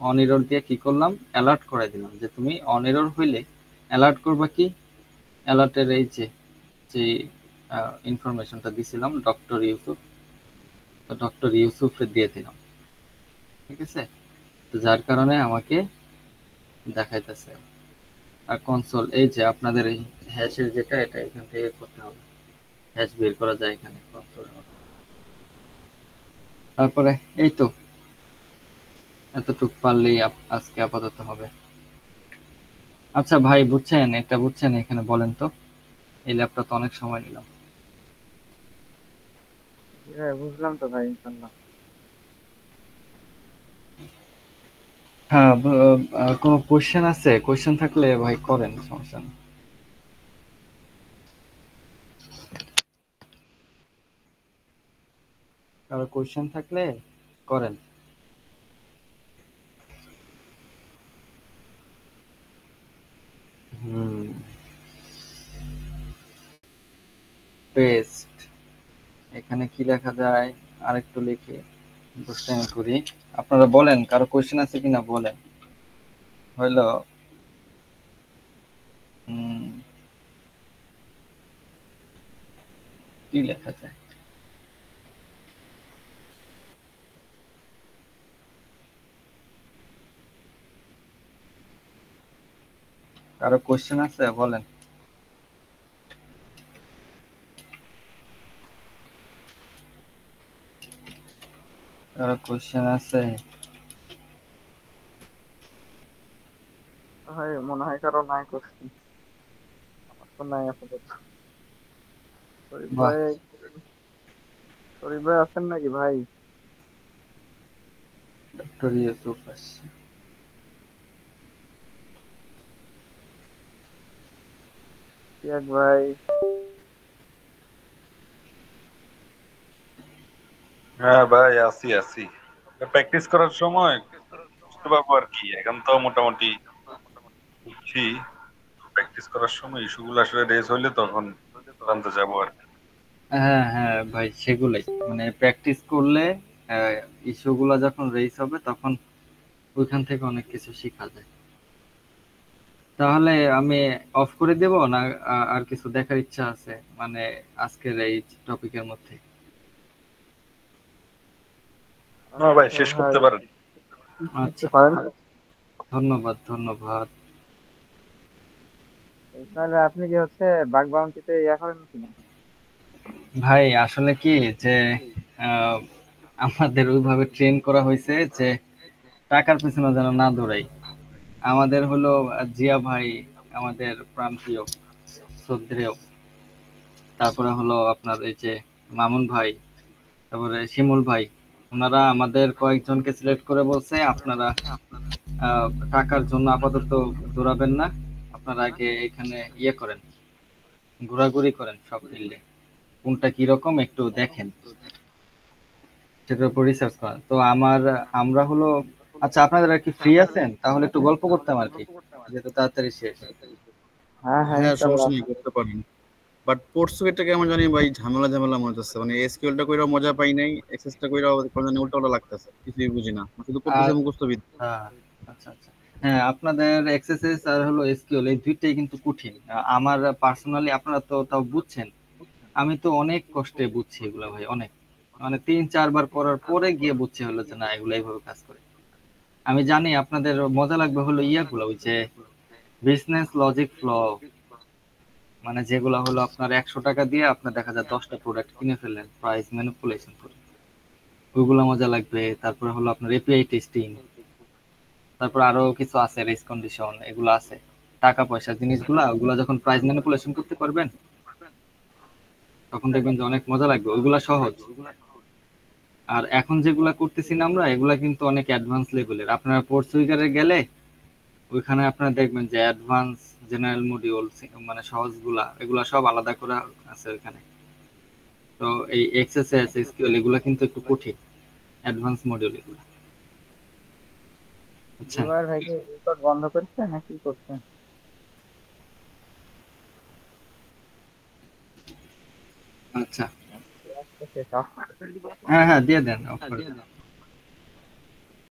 [SPEAKER 1] অন এরর দিয়ে কি করলাম, অ্যালার্ট করে দিলাম যে তুমি অন এরর হইলে অ্যালার্ট করবা কি, অ্যালার্টের এই যে যে ইনফরমেশনটা দিছিলাম ডক্টর ইউসুফ, তো ডক্টর ইউসুফে দিয়ে দিলাম, ঠিক আছে। তো যার কারণে আমাকে দেখাইতেছে। আর কনসোল, এই যে আপনাদের এই হ্যাশের যেটা, এটা এখান থেকে করতে হবে, হ্যাশ বের করা যায় এখানে কনসোল। তারপরে এই তো এতটুক পারলেই আজকে আপাতত হবে। আচ্ছা ভাই, বুঝছেন এটা, বুঝছেন এখানে বলেন তো, এই ল্যাপটা তো অনেক সময় নিলাম।
[SPEAKER 2] হ্যাঁ বুঝলাম তো ভাই, ইনশাল্লাহ।
[SPEAKER 1] হ্যাঁ, কোনো কোশ্চেন আছে? কোশ্চেন থাকলে ভাই করেন, সমস্যা নেই। কারো কোশ্চেন থাকলে করেন। হুম, পেস্ট, এখানে কি লেখা যায়, আরেকটু লিখে দুষ্টামি করি। আপনারা বলেন, কারো কোশ্চেন আছে কিনা বলেন। হইলো হুম, কি লেখা যায়, কারো কোশ্চেন আছে বলেন। কারো কোশ্চেন আছে?
[SPEAKER 2] ভাই মনে হয় কারো নাই করছি, আমার তো নাই আপাতত। শরীফ
[SPEAKER 1] বাহ,
[SPEAKER 2] ভাই, শরীফ ভাই আছেন নাকি ভাই?
[SPEAKER 1] ডক্টর ইউসুফ আসছে।
[SPEAKER 2] এক ভাই।
[SPEAKER 4] হ্যাঁ ভাই, আছি আছি। প্র্যাকটিস করার সময় বুঝতে পারবো আর কি, এখন তো মোটামুটি বুঝছি। প্র্যাকটিস করার সময় ইস্যুগুলো আসলে রেজ হইলে তখন জানতে যাবো আর কি।
[SPEAKER 1] হ্যাঁ হ্যাঁ ভাই, সেগুলাই মানে প্র্যাকটিস করলে ইস্যুগুলো যখন রেইজ হবে তখন ওইখান থেকে অনেক কিছু শেখা যায়। তাহলে আমি অফ করে দেব না, আর কিছু দেখার ইচ্ছা আছে মানে আজকের এই টপিকের মধ্যে?
[SPEAKER 4] না ভাই,
[SPEAKER 2] আচ্ছা
[SPEAKER 4] শেষ
[SPEAKER 2] ভাই,
[SPEAKER 4] করতে পারেন।
[SPEAKER 2] দেখতে
[SPEAKER 1] আচ্ছা,
[SPEAKER 2] পারেন।
[SPEAKER 1] ধন্যবাদ ধন্যবাদ।
[SPEAKER 2] তাহলে আপনি কি হচ্ছে বাগ বাউন্টিতে ইয়া করেন কিনা?
[SPEAKER 1] ভাই আসলে কি যে আহ, আমাদের ওইভাবে ট্রেন করা হয়েছে যে টাকার পিছনে যেন না দৌড়াই। আমাদের হলো জিয়া ভাই, আমাদের প্রান্তীয় শ্রদ্ধেয়, তারপরে হলো আপনার এই যে মামুন ভাই, তারপরে শিমুল ভাই, ওনারা আমাদের কয়েকজনকে সিলেক্ট করে বলছে আপনারা আহ, টাকার জন্য আপাতত দৌড়াবেন না, আপনারা আগে এখানে ইয়ে করেন, ঘোরাঘুরি করেন সব ফিল্ডে, কোনটা কিরকম একটু দেখেন, সেটার উপর রিসার্চ করেন। তো আমরা হলো, আচ্ছা আপনারা কি ফ্রি আছেন? তাহলে একটু গল্প করতাম আর কি, যেহেতু তাড়াতাড়ি শেষ।
[SPEAKER 2] হ্যাঁ হ্যাঁ,
[SPEAKER 3] হ্যাঁ, সমস্যা
[SPEAKER 2] ইনশাল্লাহ।
[SPEAKER 3] নেই, করতে পারেন। বাট পোর্টসুইটটা কেমন জানি ভাই, ঝামেলা ঝামেলা মনে হচ্ছে। মানে এসকিউএলটা কইরাও মজা পাই নাই, এক্সেসটা কইরাও কেমন জানি উল্টা উল্টা লাগতেছে, কিছুই বুঝি না, শুধু করতেছে মুখস্থ বিদ্যা।
[SPEAKER 1] আচ্ছা আচ্ছা আচ্ছা, হ্যাঁ, আপনাদের এক্সএসএস আর হলো এসকিউএল এই দুইটাই কিন্তু কঠিন। আমার পার্সোনালি আপনারা তো তাও বুঝছেন, আমি তো অনেক কষ্টে বুঝছি এগুলা ভাই, অনেক, মানে 3-4 বার পড়ার পরে গিয়ে বুঝছি হলো যে না এগুলা এইভাবে কাজ করে। আমি জানি আপনাদের মজা লাগবে হলো ইয়াগুলো, ওই যে বিজনেস লজিক ফ্লো, মানে যেগুলো হলো আপনার 100 টাকা দিয়ে আপনার দেখা যায় 10টা প্রোডাক্ট কিনে ফেললেন প্রাইস ম্যানিপুলেশন করে, ওইগুলো মজা লাগবে। তারপরে হলো আপনার এপিআই টেস্টিং, তারপর আরো কিছু আছে, রেস কন্ডিশন, এগুলো আছে, টাকা পয়সা জিনিসগুলা, ওগুলা যখন প্রাইস ম্যানিপুলেশন করতে পারবেন তখন দেখবেন যে অনেক মজা লাগবে, ওইগুলা সহজ। আর এখন যেগুলা করতেছি না আমরা, এগুলা কিন্তু অনেক অ্যাডভান্স লেভেলের। আপনারা কোর্স উইকারে গেলে ওইখানে আপনারা দেখবেন যে অ্যাডভান্স, জেনারেল মডিউল, মানে সহজগুলা, এগুলা সব আলাদা করা আছে ওইখানে। তো এই এক্সএসএস এসকিউএল এগুলা কিন্তু একটু কঠিন, অ্যাডভান্স মডিউল এগুলো, বুঝছেন?
[SPEAKER 2] জুবাইর ভাই কি রেকর্ড বন্ধ করছে নাকি করছে?
[SPEAKER 1] আচ্ছা,
[SPEAKER 2] আজকে শেষ off করে দিবো।
[SPEAKER 1] হ্যাঁ হ্যাঁ, দিয়ে দেন, অফ করে দেন।